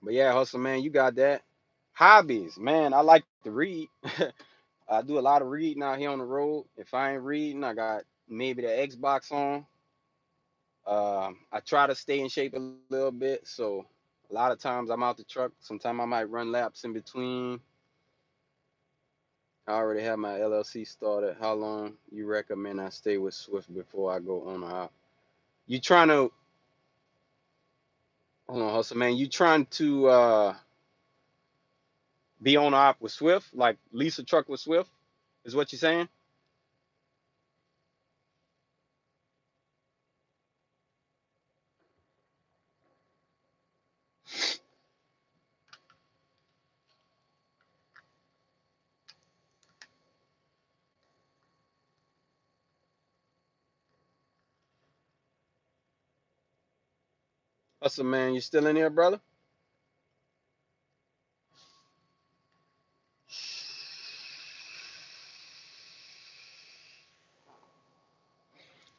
Speaker 1: But yeah, hustle man, you got that. Hobbies, man. I like to read. I do a lot of reading out here on the road. If I ain't reading, I got maybe the Xbox on. I try to stay in shape a little bit, so a lot of times I'm out the truck. Sometimes I might run laps in between. I already have my LLC started. How long you recommend I stay with Swift before I go on or out? You trying to hold on, hustle man? You trying to be on or op with Swift, like lease a truck with Swift? Is what you're saying? Hustle man, you still in here, brother?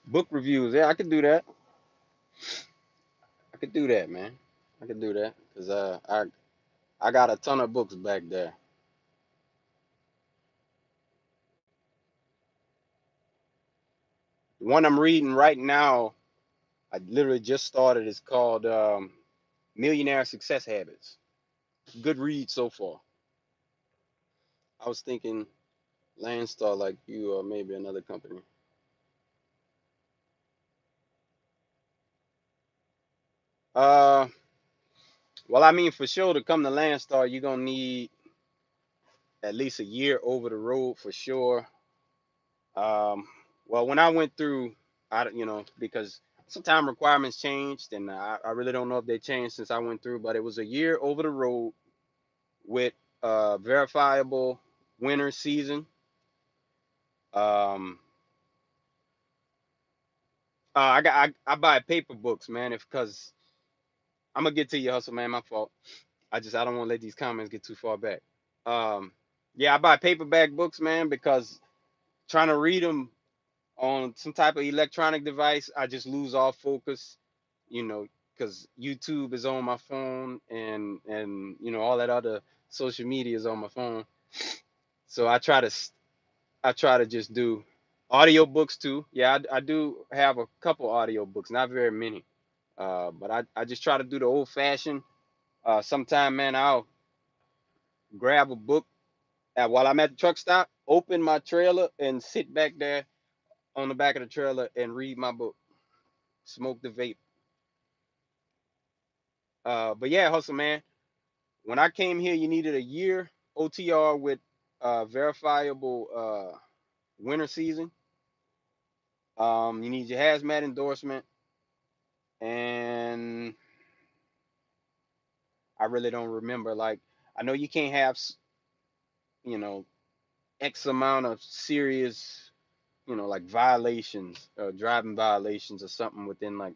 Speaker 1: Book reviews, yeah, I could do that. I could do that, man. I could do that because I got a ton of books back there. The one I'm reading right now, I literally just started. It's called Millionaire Success Habits. Good read so far. I was thinking Landstar, like you, or maybe another company. Uh, well, I mean, for sure to come to Landstar, you're gonna need at least a year over the road for sure. Um, well, when I went through, because some time requirements changed, and I really don't know if they changed since I went through, but it was a year over the road with verifiable winter season. Um, I buy paper books, man, if because I'm gonna get to your hustle, man. My fault. I don't want to let these comments get too far back. Um, yeah, I buy paperback books, man, because trying to read them on some type of electronic device, I just lose all focus, you know, because YouTube is on my phone and all that other social media is on my phone. So I try to just do audio books too. Yeah, I do have a couple audio books, not very many. But I just try to do the old fashioned. Sometime, man, I'll grab a book while I'm at the truck stop, open my trailer, and sit back there on the back of the trailer and read my book, smoke the vape. But yeah, hustle man. When I came here, you needed a year OTR with verifiable winter season. You need your hazmat endorsement, and I really don't remember. Like, I know you can't have, you know, X amount of serious, like violations, driving violations or something within like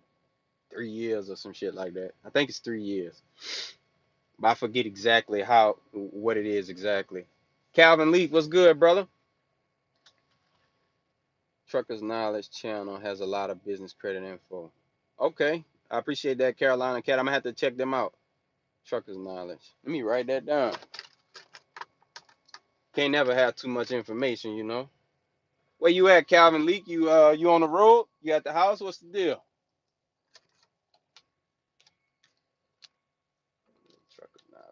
Speaker 1: 3 years or some shit like that. I think it's 3 years, but I forget exactly what it is exactly. Calvin Leaf, what's good, brother? Truckers Knowledge channel has a lot of business credit info. Okay, I appreciate that, Carolina Cat. I'm gonna have to check them out. Truckers Knowledge. Let me write that down. Can't never have too much information, you know. Where you at, Calvin Leak? You on the road? You at the house? What's the deal? Truckers Knowledge.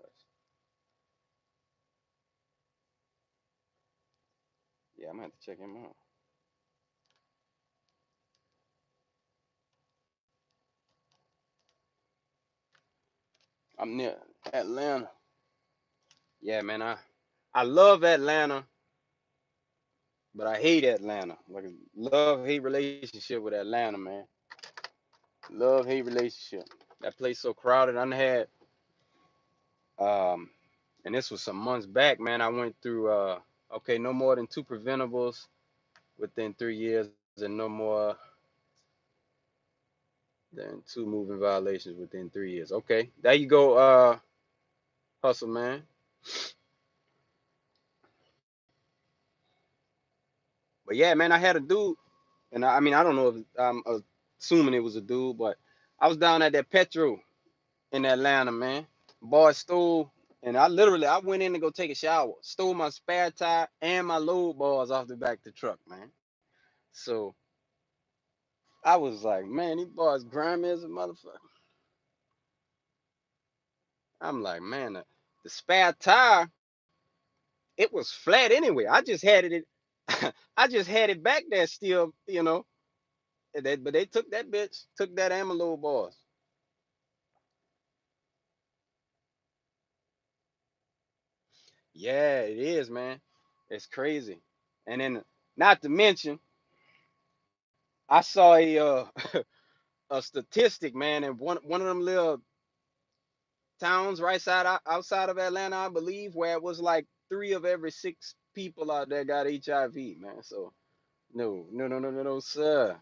Speaker 1: Yeah, I'm gonna have to check him out. I'm near Atlanta. Yeah, man. I love Atlanta, but I hate Atlanta. Like love hate relationship with Atlanta, man. Love hate relationship. That place so crowded. I had um, and this was some months back, man. I went through okay, no more than two preventables within 3 years, and no more than two moving violations within 3 years. Okay, there you go, hustle man. But yeah, man, I had a dude, and I mean, I don't know if I'm assuming it was a dude, but I was down at that Petro in Atlanta, man. Boy stole, and I went in to go take a shower, stole my spare tire and my load bars off the back of the truck, man. So I was like, man, these boys grimy as a motherfucker. I'm like, man, the spare tire, it was flat anyway. I just had it, I just had it back there still, but they took that bitch, took that and my load bars. Yeah, it is, man. It's crazy. And then, not to mention, I saw a statistic, man, in one of them little towns outside of Atlanta, I believe, where it was like three of every six people out there got HIV, man. So no, no, no, no, no, no, sir,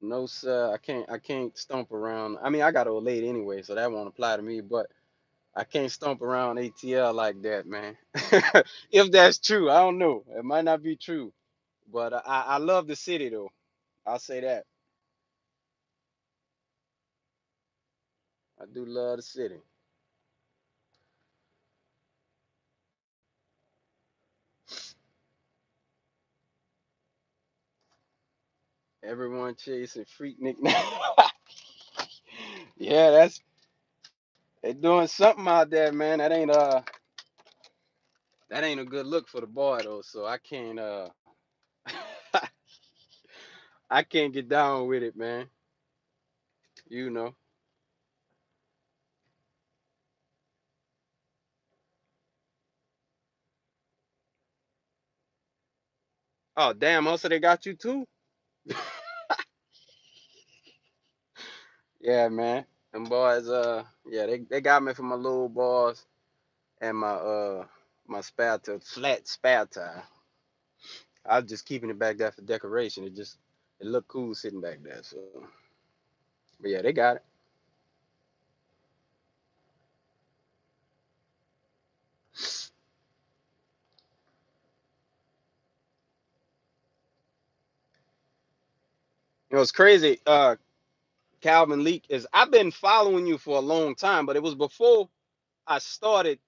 Speaker 1: no, sir. I can't stomp around. I mean, I got old lady anyway, so that won't apply to me. But I can't stomp around ATL like that, man. If that's true, I don't know. It might not be true, but I love the city though. I'll say that. I do love the city. Everyone chasing freak nickname. Yeah, they doing something out there, man. That ain't a good look for the boy though. So I can't I can't get down with it, man. You know. Oh damn, also they got you too? Yeah, man. Them boys, yeah, they got me for my little boys and my spare tire, flat spare tire. I was just keeping it back there for decoration. It looked cool sitting back there. So, but yeah, they got it. It's crazy. Calvin Leak is. I've been following you for a long time, but it was before I started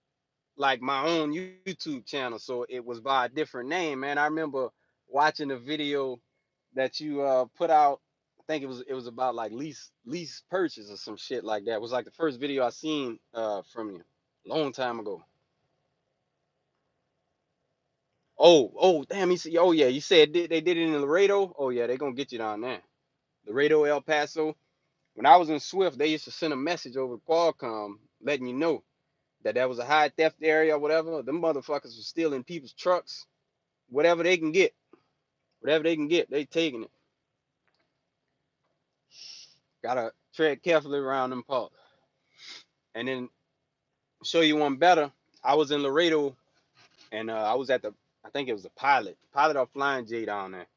Speaker 1: like my own YouTube channel, so it was by a different name, man. I remember watching a video that you put out. I think it was about like lease purchase or some shit like that. It was like the first video I seen from you, long time ago. Oh, damn. He said, oh yeah, you said they did it in Laredo. Oh yeah, they gonna get you down there. Laredo, El Paso. When I was in Swift, they used to send a message over to Qualcomm letting you know that was a high theft area or whatever. Them motherfuckers were stealing people's trucks, whatever they can get. Whatever they can get, they taking it. Gotta tread carefully around them parts. And then show you one better. I was in Laredo and I was at I think it was the pilot of Flying J down there.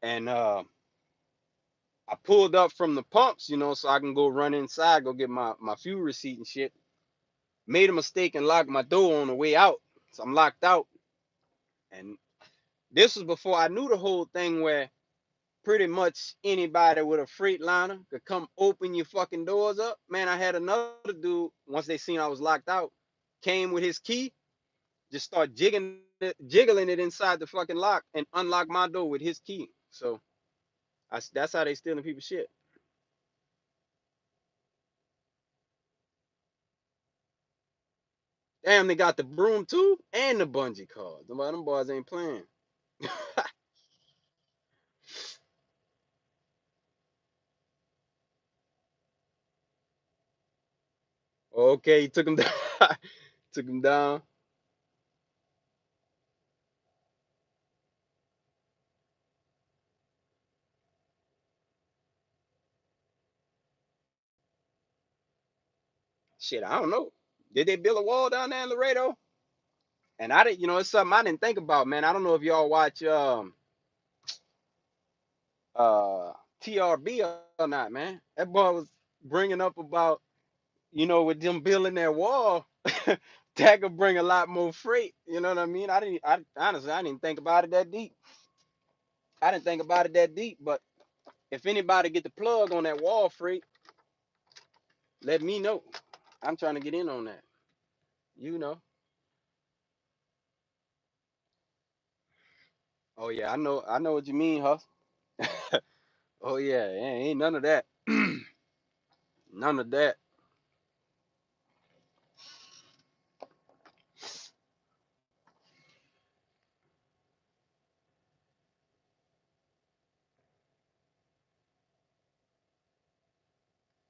Speaker 1: And I pulled up from the pumps, so I can go run inside, go get my fuel receipt and shit. Made a mistake and locked my door on the way out. So I'm locked out. And this was before I knew the whole thing where pretty much anybody with a freight liner could come open your fucking doors up. Man, I had another dude, once they seen I was locked out, came with his key, just start jiggling it inside the fucking lock and unlock my door with his key. So that's how they stealing people's shit. Damn, they got the broom too and the bungee cord. Them boys ain't playing. Okay, he took him down. Took him down. Shit, I don't know. Did they build a wall down there in Laredo? And I didn't, it's something I didn't think about, man. I don't know if y'all watch uh TRB or not, man. That boy was bringing up about, with them building their wall, that could bring a lot more freight. You know what I mean? I honestly, I didn't think about it that deep. I didn't think about it that deep, but if anybody get the plug on that wall freight, let me know. I'm trying to get in on that. You know. Oh yeah, I know what you mean, huh? Oh yeah, ain't none of that. None of that.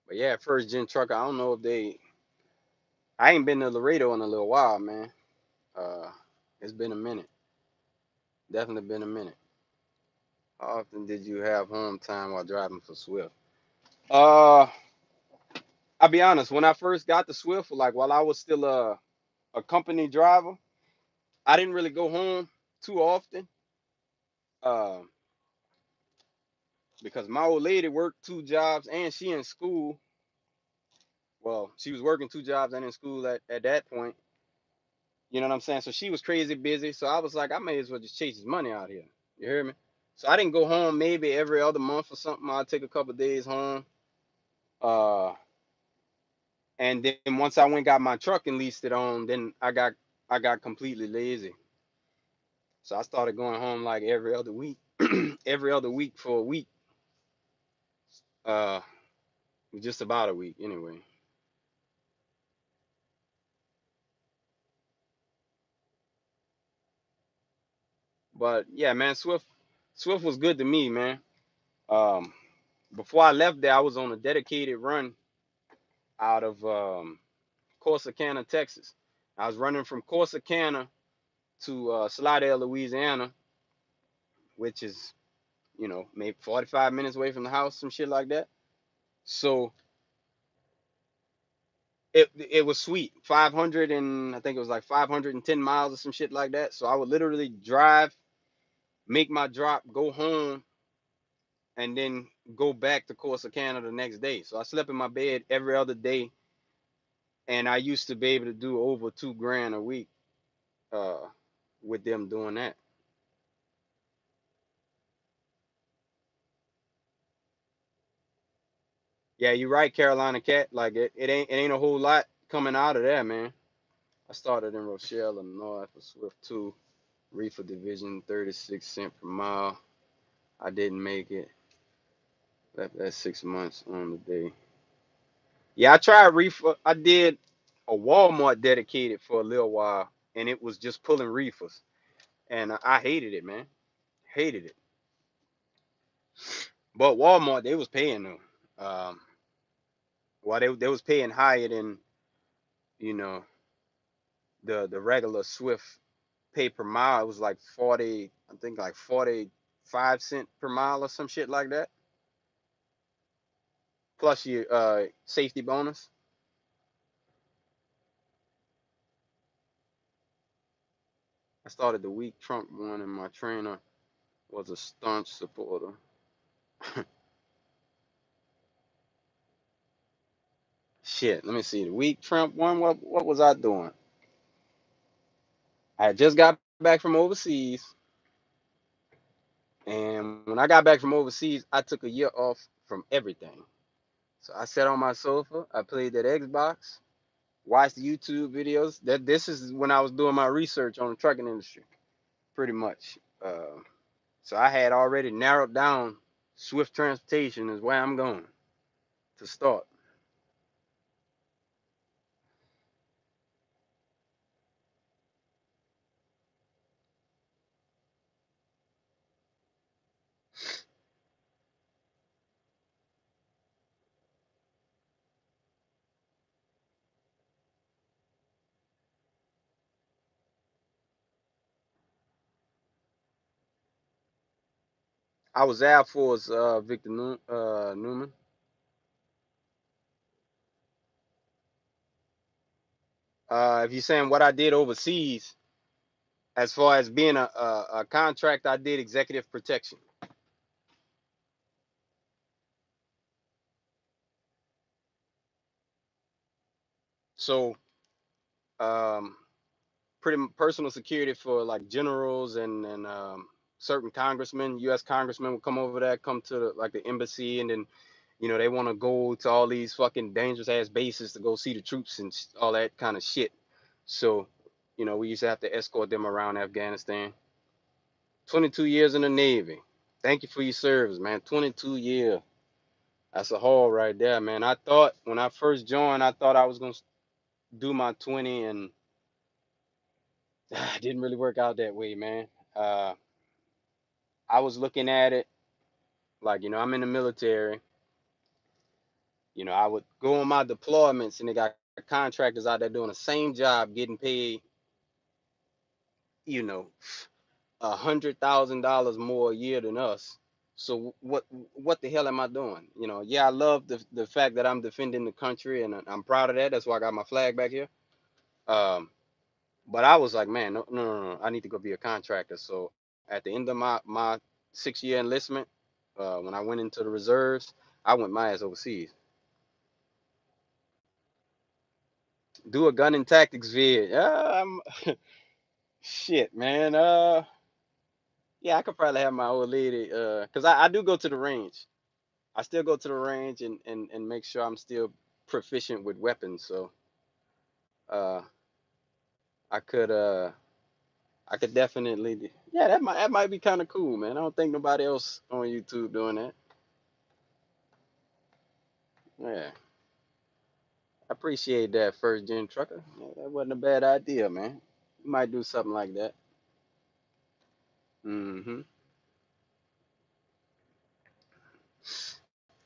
Speaker 1: But yeah, first gen trucker, I don't know if they I ain't been to Laredo in a little while, man. Uh it's been a minute. Definitely been a minute. How often did you have home time while driving for Swift? Uh I'll be honest, when I first got to Swift, like while I was still a company driver, I didn't really go home too often. Uh, because my old lady worked two jobs and she in school. Well, she was working two jobs and in school at that point. You know what I'm saying? So she was crazy busy. So I was like, I may as well just chase his money out here. You hear me? So I didn't go home maybe every other month or something. I'd take a couple of days home. Uh, and then once I went and got my truck and leased it on, then I got completely lazy. So I started going home like every other week, every other week for a week. Uh, just about a week anyway. But yeah, man, Swift was good to me, man. Um, Before I left there, I was on a dedicated run out of Corsicana, Texas. I was running from Corsicana to Slidell, Louisiana, which is, maybe 45 minutes away from the house, some shit like that. So it was sweet. 500 and I think it was like 510 miles or some shit like that. So I would literally drive, make my drop, go home, and then go back to Corsicana the next day. So I slept in my bed every other day, and I used to be able to do over 2 grand a week uh, with them doing that. Yeah, you're right, Carolina Cat. Like it ain't a whole lot coming out of there, man. I started in Rochelle, Illinois for Swift 2, reefer division, 36 cents per mile. I didn't make it. That's 6 months on the day. Yeah, I tried reefer. I did a Walmart dedicated for a little while, and it was just pulling reefers, and I hated it, man. Hated it. But Walmart, they was paying them. Um, well, they was paying higher than you know the regular Swift pay per mile. It was like 40, I think like 45 cents per mile or some shit like that. Plus your safety bonus. I started the week Trump won, and my trainer was a staunch supporter. Shit, let me see. The week Trump won, what was I doing? I had just got back from overseas, and when I got back from overseas, I took a year off from everything. So I sat on my sofa, I played that Xbox, watched the YouTube videos. That this is when I was doing my research on the trucking industry, pretty much. So I had already narrowed down Swift Transportation is where I'm going to start. I was Air Force Victor, Newman. If you're saying what I did overseas, as far as being a contract, I did executive protection. So, um, personal security for like generals and certain congressmen, U.S. congressmen would come over there, come to like the embassy, and then they want to go to all these fucking dangerous ass bases to go see the troops and all that kind of shit. So, we used to have to escort them around Afghanistan. 22 years in the Navy. Thank you for your service, man. 22 years. That's a haul right there, man. I thought when I first joined, I thought I was gonna do my 20, and it didn't really work out that way, man. Uh, I was looking at it like, I'm in the military. I would go on my deployments, and they got contractors out there doing the same job, getting paid, you know, $100,000 more a year than us. So what the hell am I doing? Yeah, I love the fact that I'm defending the country, and I'm proud of that. That's why I got my flag back here. Um, but I was like, man, no, no, no, no, I need to go be a contractor. So at the end of my 6 year enlistment, when I went into the reserves, I went my ass overseas. Do a gun and tactics vid. Shit, man. Yeah, I could probably have my old lady. Cause I do go to the range. I still go to the range and make sure I'm still proficient with weapons. So uh, I could uh I could definitely yeah, that might be kind of cool, man. I don't think nobody else on YouTube doing that. Yeah, I appreciate that first gen trucker. Yeah, that wasn't a bad idea, man. You might do something like that. Hmm.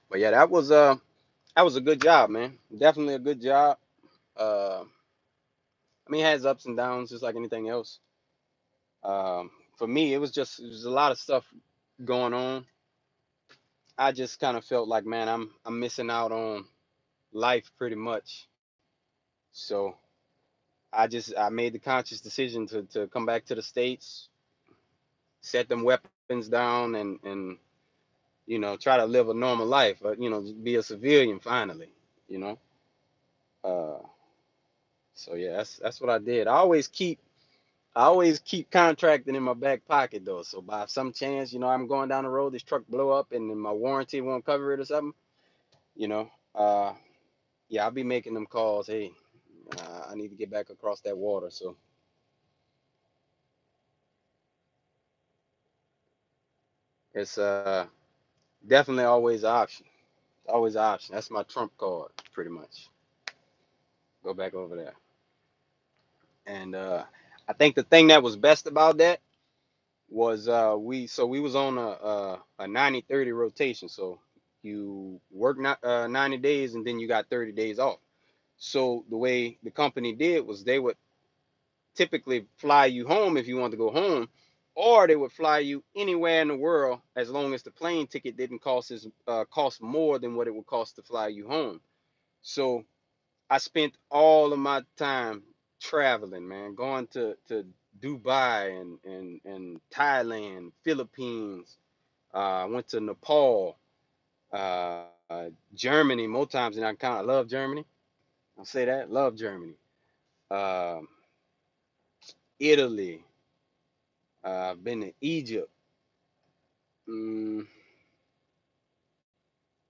Speaker 1: But yeah, that was a good job, man. Definitely a good job. I mean, it has ups and downs just like anything else. For me, it was a lot of stuff going on. I just kind of felt like, man, I'm missing out on life pretty much. So I made the conscious decision to come back to the States, set them weapons down, and try to live a normal life. Be a civilian finally. You know. Uh, so yeah, that's what I did. I always keep contracting in my back pocket though. So by some chance, I'm going down the road, this truck blow up, and then my warranty won't cover it or something. You know, uh, yeah, I'll be making them calls. Hey, I need to get back across that water. So it's definitely always an option. Always an option. That's my trump card, pretty much. Go back over there. And I think the thing that was best about that was we was on a 90-30 rotation. So you work 90 days and then you got 30 days off. So the way the company did was they would typically fly you home if you want to go home, or they would fly you anywhere in the world as long as the plane ticket didn't cost more than what it would cost to fly you home. So I spent all of my time traveling, man, going to Dubai and Thailand, Philippines. I went to Nepal, uh, Germany more times than I count. I love Germany. I'll say that. Love Germany. Um, Italy. I've been to Egypt.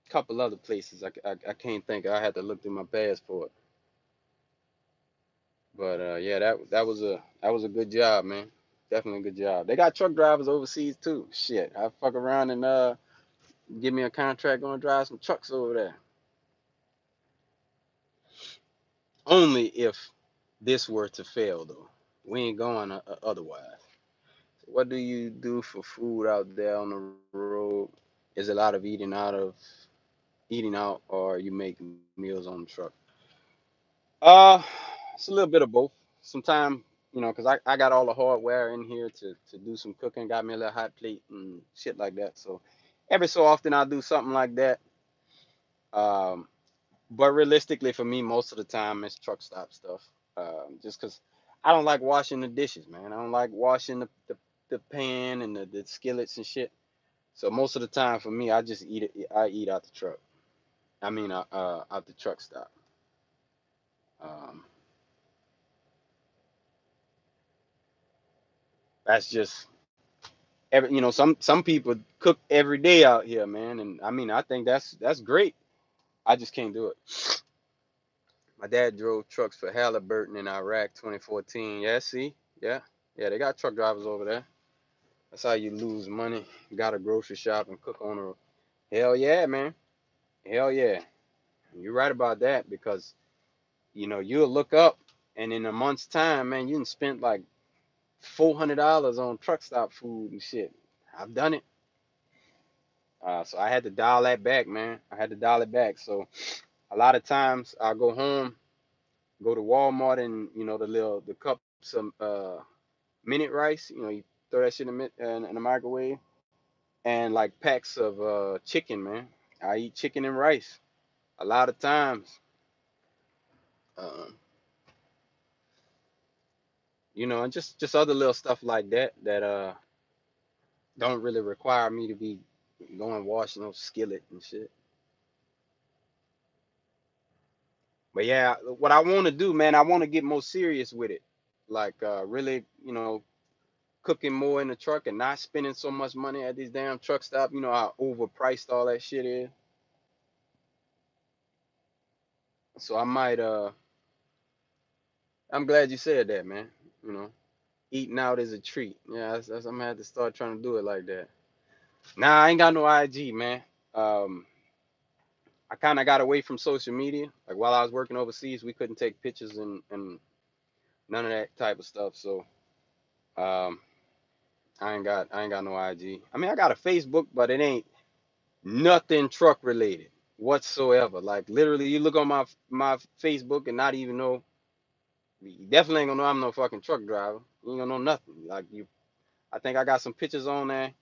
Speaker 1: Couple other places. I can't think. I had to look through my passport. But yeah, that was a good job, man. Definitely a good job. They got truck drivers overseas too. Shit, I fuck around and give me a contract going to drive some trucks over there. Only if this were to fail though. We ain't going otherwise. What do you do for food out there on the road? Is a lot of eating out, or you make meals on the truck? Uh, it's a little bit of both. Sometimes, because I got all the hardware in here to do some cooking, got me a little hot plate and shit like that. So every so often I'll do something like that. Um, but realistically for me, most of the time it's truck stop stuff. Just because I don't like washing the dishes, man. I don't like washing the pan and the skillets and shit. So most of the time for me, I just eat it. I eat out the truck. I mean, out the truck stop. Um, that's just some people cook every day out here, man, and I mean, I think that's great. I just can't do it. My dad drove trucks for Halliburton in Iraq 2014. Yeah, see, yeah, yeah, they got truck drivers over there. That's how you lose money. You got a grocery shop and cook on a. Hell yeah, man. Hell yeah. You're right about that because you'll look up and in a month's time, man, you can spend like $400 on truck stop food and shit. I've done it. So I had to dial that back, man. I had to dial it back. So a lot of times I'll go home, go to Walmart and the cups of minute rice. You throw that shit in the microwave and like packs of chicken, man. I eat chicken and rice a lot of times. Um, and just other little stuff like that that don't really require me to be going washing no skillet and shit. But yeah, what I want to do, man, I want to get more serious with it. Like really, cooking more in the truck and not spending so much money at these damn truck stop. You know how overpriced all that shit is. So I might I'm glad you said that, man. You know, eating out is a treat. Yeah, I'm gonna have to start trying to do it like that. Nah, I ain't got no IG, man. Um, I kind of got away from social media. Like while I was working overseas, we couldn't take pictures and none of that type of stuff. So um, I ain't got no IG. I mean, I got a Facebook, but it ain't nothing truck related whatsoever. Like literally, you look on my Facebook and not even know. You definitely ain't gonna know I'm no fucking truck driver. You ain't gonna know nothing. Like you, I think I got some pictures on there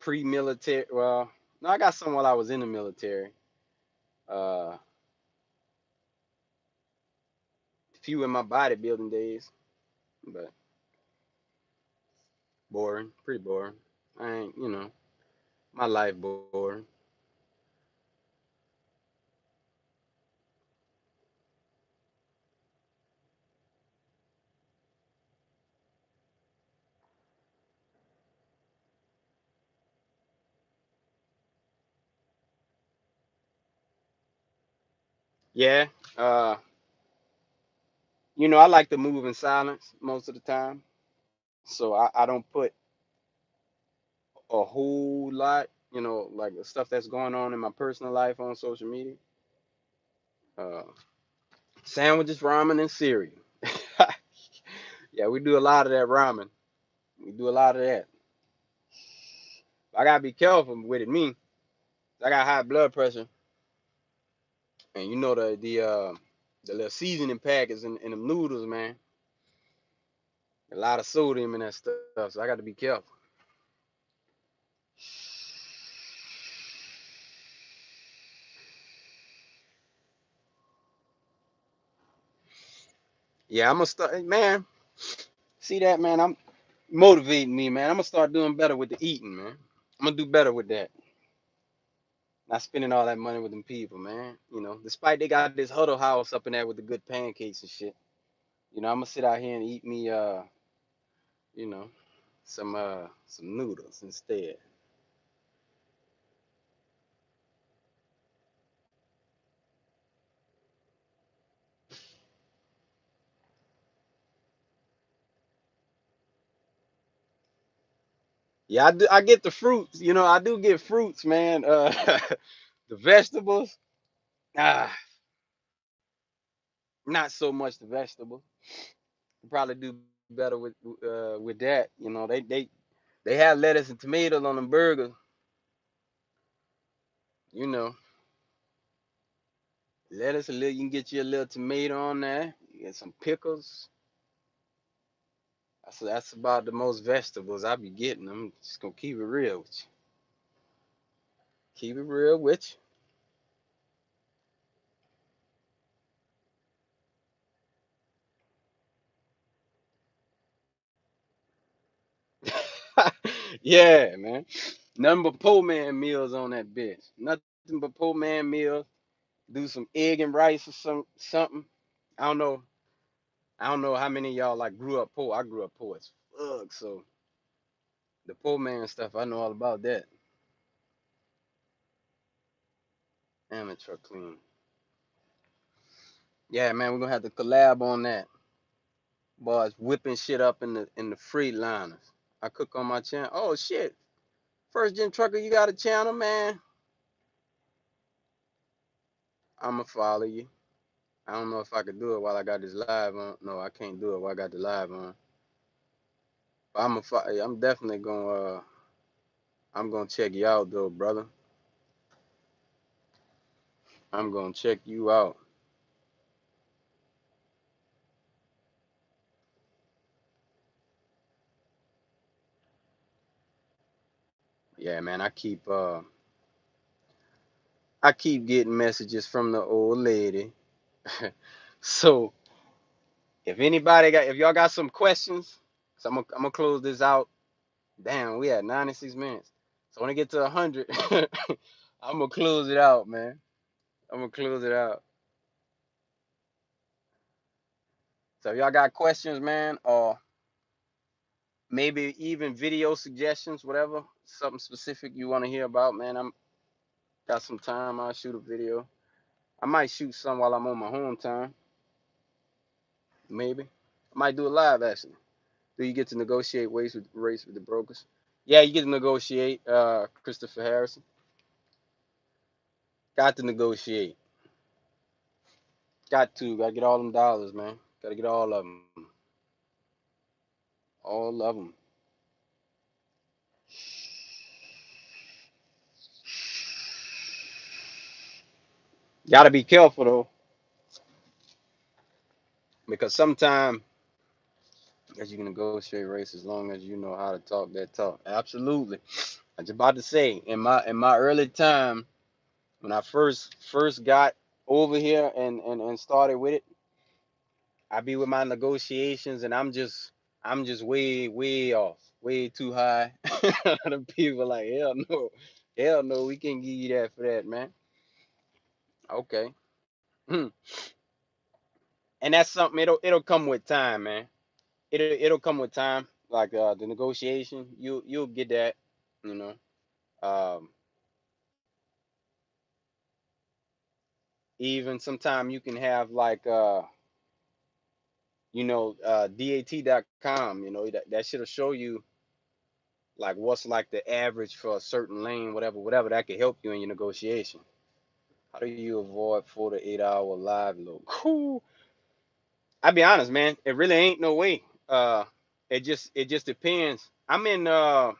Speaker 1: pre-military. Well, no, I got some while I was in the military. Uh, few in my bodybuilding days, but boring, pretty boring. I ain't, my life boring. Yeah. Uh, I like to move in silence most of the time, so I don't put a whole lot, like the stuff that's going on in my personal life on social media. Uh, Sandwiches, ramen, and cereal. Yeah, we do a lot of that ramen. We do a lot of that. I gotta be careful with it. Me, I got high blood pressure, and the little seasoning packets in them noodles, man. A lot of sodium in that stuff, so I got to be careful. Yeah, I'm gonna start, man. See that, man? I'm motivating me, man. I'm gonna start doing better with the eating, man. I'm gonna do better with that. Not spending all that money with them people, man. Despite they got this huddle house up in there with the good pancakes and shit. I'm gonna sit out here and eat me, you know, some noodles instead. Yeah, I do. I get the fruits. I do get fruits, man. The vegetables, ah, not so much the vegetables. Probably do better with that. They have lettuce and tomatoes on the burger. You know, lettuce a little. You can get you a little tomato on there. You get some pickles. That's about the most vegetables I be getting. I'm just gonna keep it real with you. Keep it real with you. Yeah, man. Nothing but poor man meals on that bitch. Nothing but poor man meals. Do some egg and rice or something. I don't know. I don't know how many of y'all like grew up poor. I grew up poor as fuck, so the poor man stuff I know all about that. Damn, the truck clean. Yeah, man, we're gonna have to collab on that. Boys whipping shit up in the Freeliners. I cook on my channel. Oh shit. First gen trucker, you got a channel, man. I'ma follow you. I don't know if I could do it while I got this live on. No, I can't do it while I got the live on. But I'm definitely gonna I'm gonna check you out though, brother. I'm gonna check you out. Yeah, man. I keep getting messages from the old lady. So if y'all got some questions, so I'm gonna close this out. Damn, we had 96 minutes. So when I get to 100, I'm gonna close it out, man. I'm gonna close it out. So if y'all got questions, man, or maybe even video suggestions, whatever, something specific you want to hear about, man, I'm got some time. I'll shoot a video. I might shoot some while I'm on my home time, maybe. I might do a live actually. Do you get to negotiate rates with the brokers? Yeah, you get to negotiate. Christopher Harrison got to negotiate. Got to get all them dollars, man. Got to get all of them. All of them. Got to be careful though, because sometimes as you can negotiate rates as long as you know how to talk that talk. Absolutely. I was about to say in my early time when I first got over here and started with it, I be with my negotiations and I'm just way off, way too high. The people like hell no, we can't give you that for that, man. Okay. And that's something it'll come with time, man. It'll come with time. Like the negotiation, you'll get that, you know. Um, Even sometime you can have like dat.com, that shit'll show you like what's like the average for a certain lane, whatever that could help you in your negotiation. How do you avoid 4 to 8 hour live load? Cool. I'll be honest, man. It really ain't no way. It just depends. I'm in right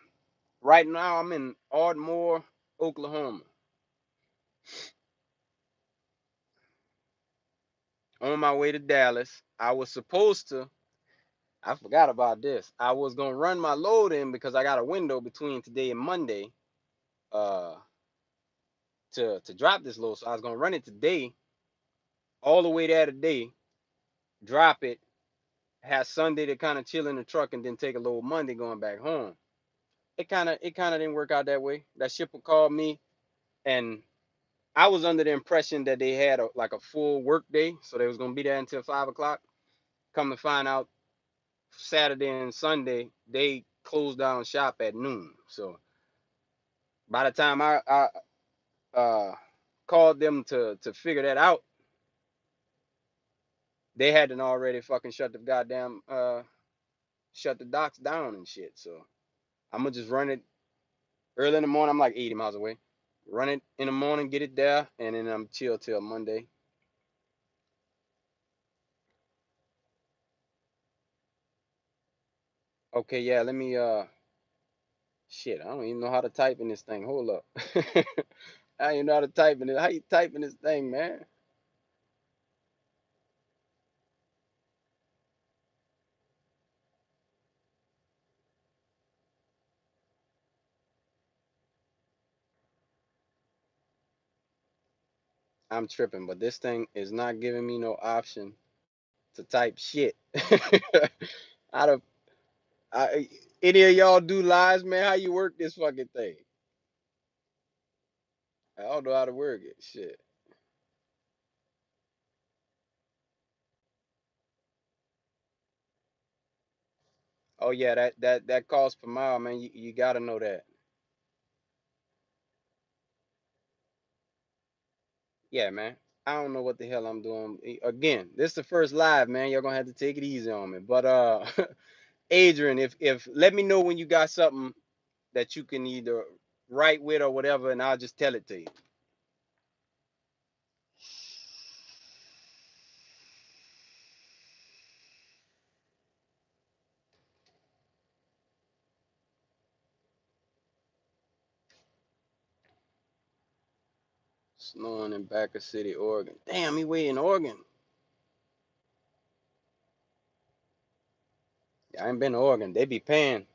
Speaker 1: now. I'm in Ardmore, Oklahoma, on my way to Dallas. I was supposed to. I forgot about this. I was gonna run my load in because I got a window between today and Monday, uh, to drop this load. So I was gonna run it today, all the way there today, drop it, have Sunday to kind of chill in the truck, and then take a load Monday going back home. It kind of didn't work out that way. That shipper called me, and I was under the impression that they had like a full work day, so they was gonna be there until 5 o'clock. Come to find out, Saturday and Sunday they closed down shop at noon. So by the time I called them to figure that out, they hadn't already fucking shut the docks down and shit. So I'm gonna just run it early in the morning. I'm like 80 miles away. Run it in the morning, get it there, and then I'm chill till Monday. Okay, yeah, let me shit, I don't even know how to type in this thing. Hold up. I don't even know how to type in it. How you type in this thing, man? I'm tripping, but this thing is not giving me no option to type shit. Out of I Any of y'all do lives, man? How you work this fucking thing? I don't know how to work it. Shit. Oh yeah, that cost per mile, man. You gotta know that. Yeah, man. I don't know what the hell I'm doing. Again, this is the first live, man. You're gonna have to take it easy on me. But Adrian, if let me know when you got something that you can either write with or whatever, and I'll just tell it to you. Snowing in Backer City, Oregon. Damn, he way in Oregon. Yeah, I ain't been to Oregon. They be paying.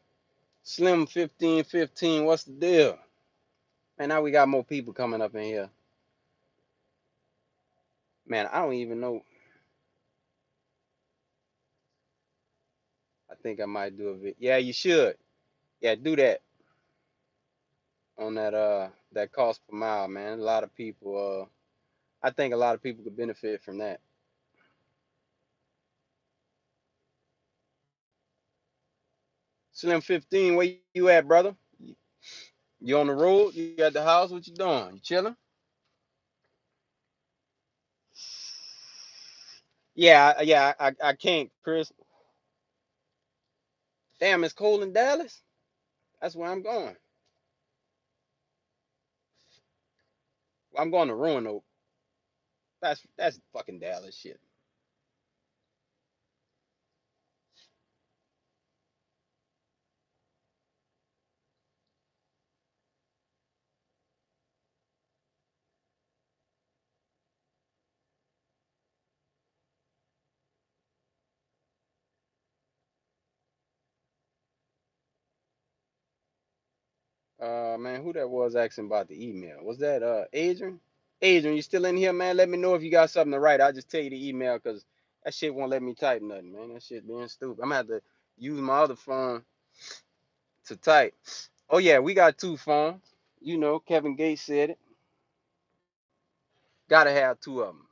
Speaker 1: Slim 1515. What's the deal? Man, now we got more people coming up in here. Man, I don't even know. I think I might do a video. Yeah, you should. Yeah, do that on that cost per mile, man. A lot of people I think a lot of people could benefit from that. Slim 15, where you at, brother? You on the road? You at the house? What you doing? You chilling? Yeah, I can't, Chris. Damn, it's cold in Dallas. That's where I'm going. I'm going to Roanoke. That's fucking Dallas shit. Man, who that was asking about the email? Was that Adrian? Adrian, you still in here, man? Let me know if you got something to write. I'll just tell you the email because that shit won't let me type nothing, man. That shit being stupid. I'm gonna have to use my other phone to type. Oh yeah, we got two phones. You know, Kevin Gates said it. Gotta have two of them.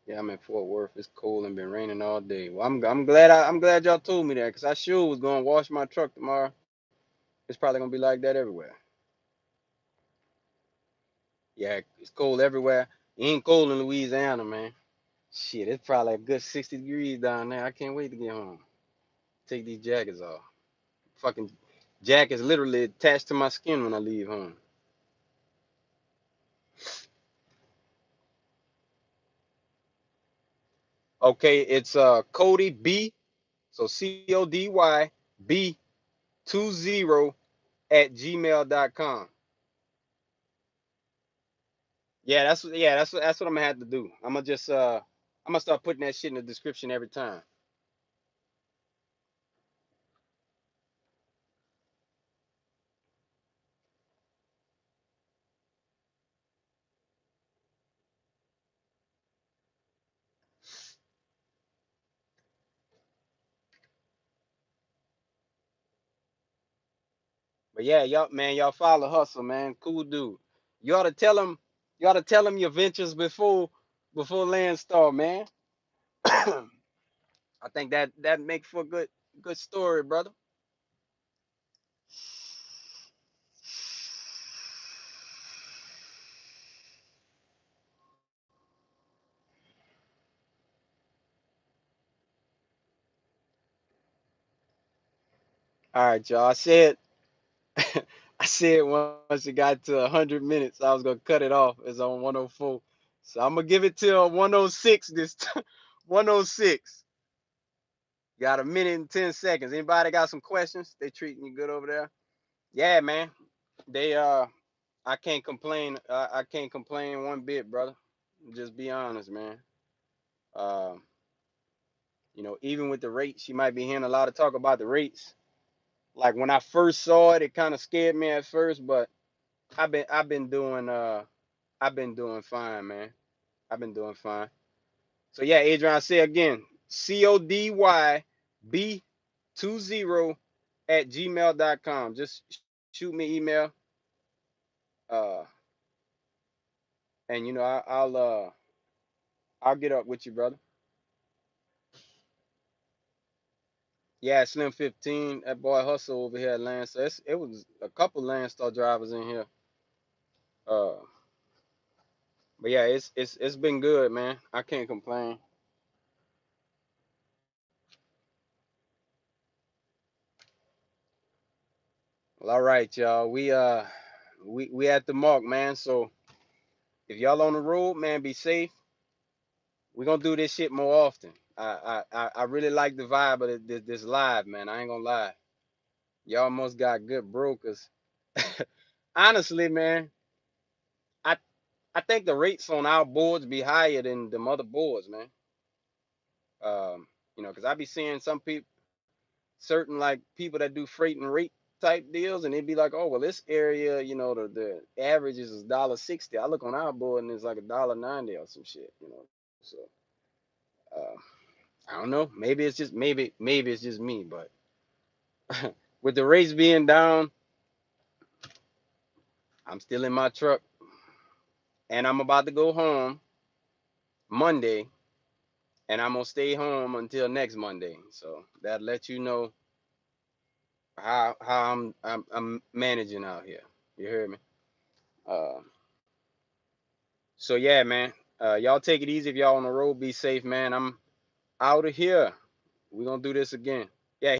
Speaker 1: Yeah, I'm in Fort Worth. It's cold and been raining all day. Well, I'm glad y'all told me that because I sure was gonna wash my truck tomorrow. It's probably gonna be like that everywhere. Yeah, it's cold everywhere. It ain't cold in Louisiana, man. Shit, it's probably a good 60 degrees down there. I can't wait to get home. Take these jackets off. Fucking jackets literally attached to my skin when I leave home. Okay, it's Cody B. So CODY B20 at gmail.com. That's what I'm gonna have to do. I'm gonna start putting that shit in the description every time. But yeah, y'all man, y'all follow Hustle, man. Cool dude. You ought to tell him you ought to tell him your ventures before Landstar, man. I think that makes for a good story, brother. All right, y'all. I said once it got to 100 minutes, I was gonna cut it off. It's on 104. So I'm gonna give it till 106 this time. 106. Got a minute and 10 seconds. Anybody got some questions? They treating you good over there? Yeah, man. They I can't complain. I can't complain one bit, brother. Just be honest, man. Um, Even with the rates, you might be hearing a lot of talk about the rates. Like when I first saw it, it kind of scared me at first, but I've been doing fine, man. I've been doing fine. So yeah, Adrian, I say again, CODYB20 at gmail.com. Just shoot me email. Uh and I'll get up with you, brother. Yeah, Slim 15, that boy Hustle over here at Landstar. It was a couple Landstar drivers in here. Uh but yeah, it's been good, man. I can't complain. Well, all right, y'all. We at the mark, man. So if y'all on the road, man, be safe. We're gonna do this shit more often. I really like the vibe of this live, man. I ain't gonna lie. Y'all almost got good brokers. Honestly, man, I I think the rates on our boards be higher than the other boards, man. Because I be seeing some people, certain like people that do freight and rate type deals, and they'd be like, oh well, this area, the average is $1.60. I look on our board and it's like $1.90 or some shit, So uh, I don't know. Maybe it's just me, but with the rates being down, I'm still in my truck, and I'm about to go home Monday, and I'm gonna stay home until next Monday. So that lets you know how I'm managing out here. You hear me? Uh, so yeah, man. Y'all take it easy if y'all on the road. Be safe, man. I'm out of here. We're gonna do this again.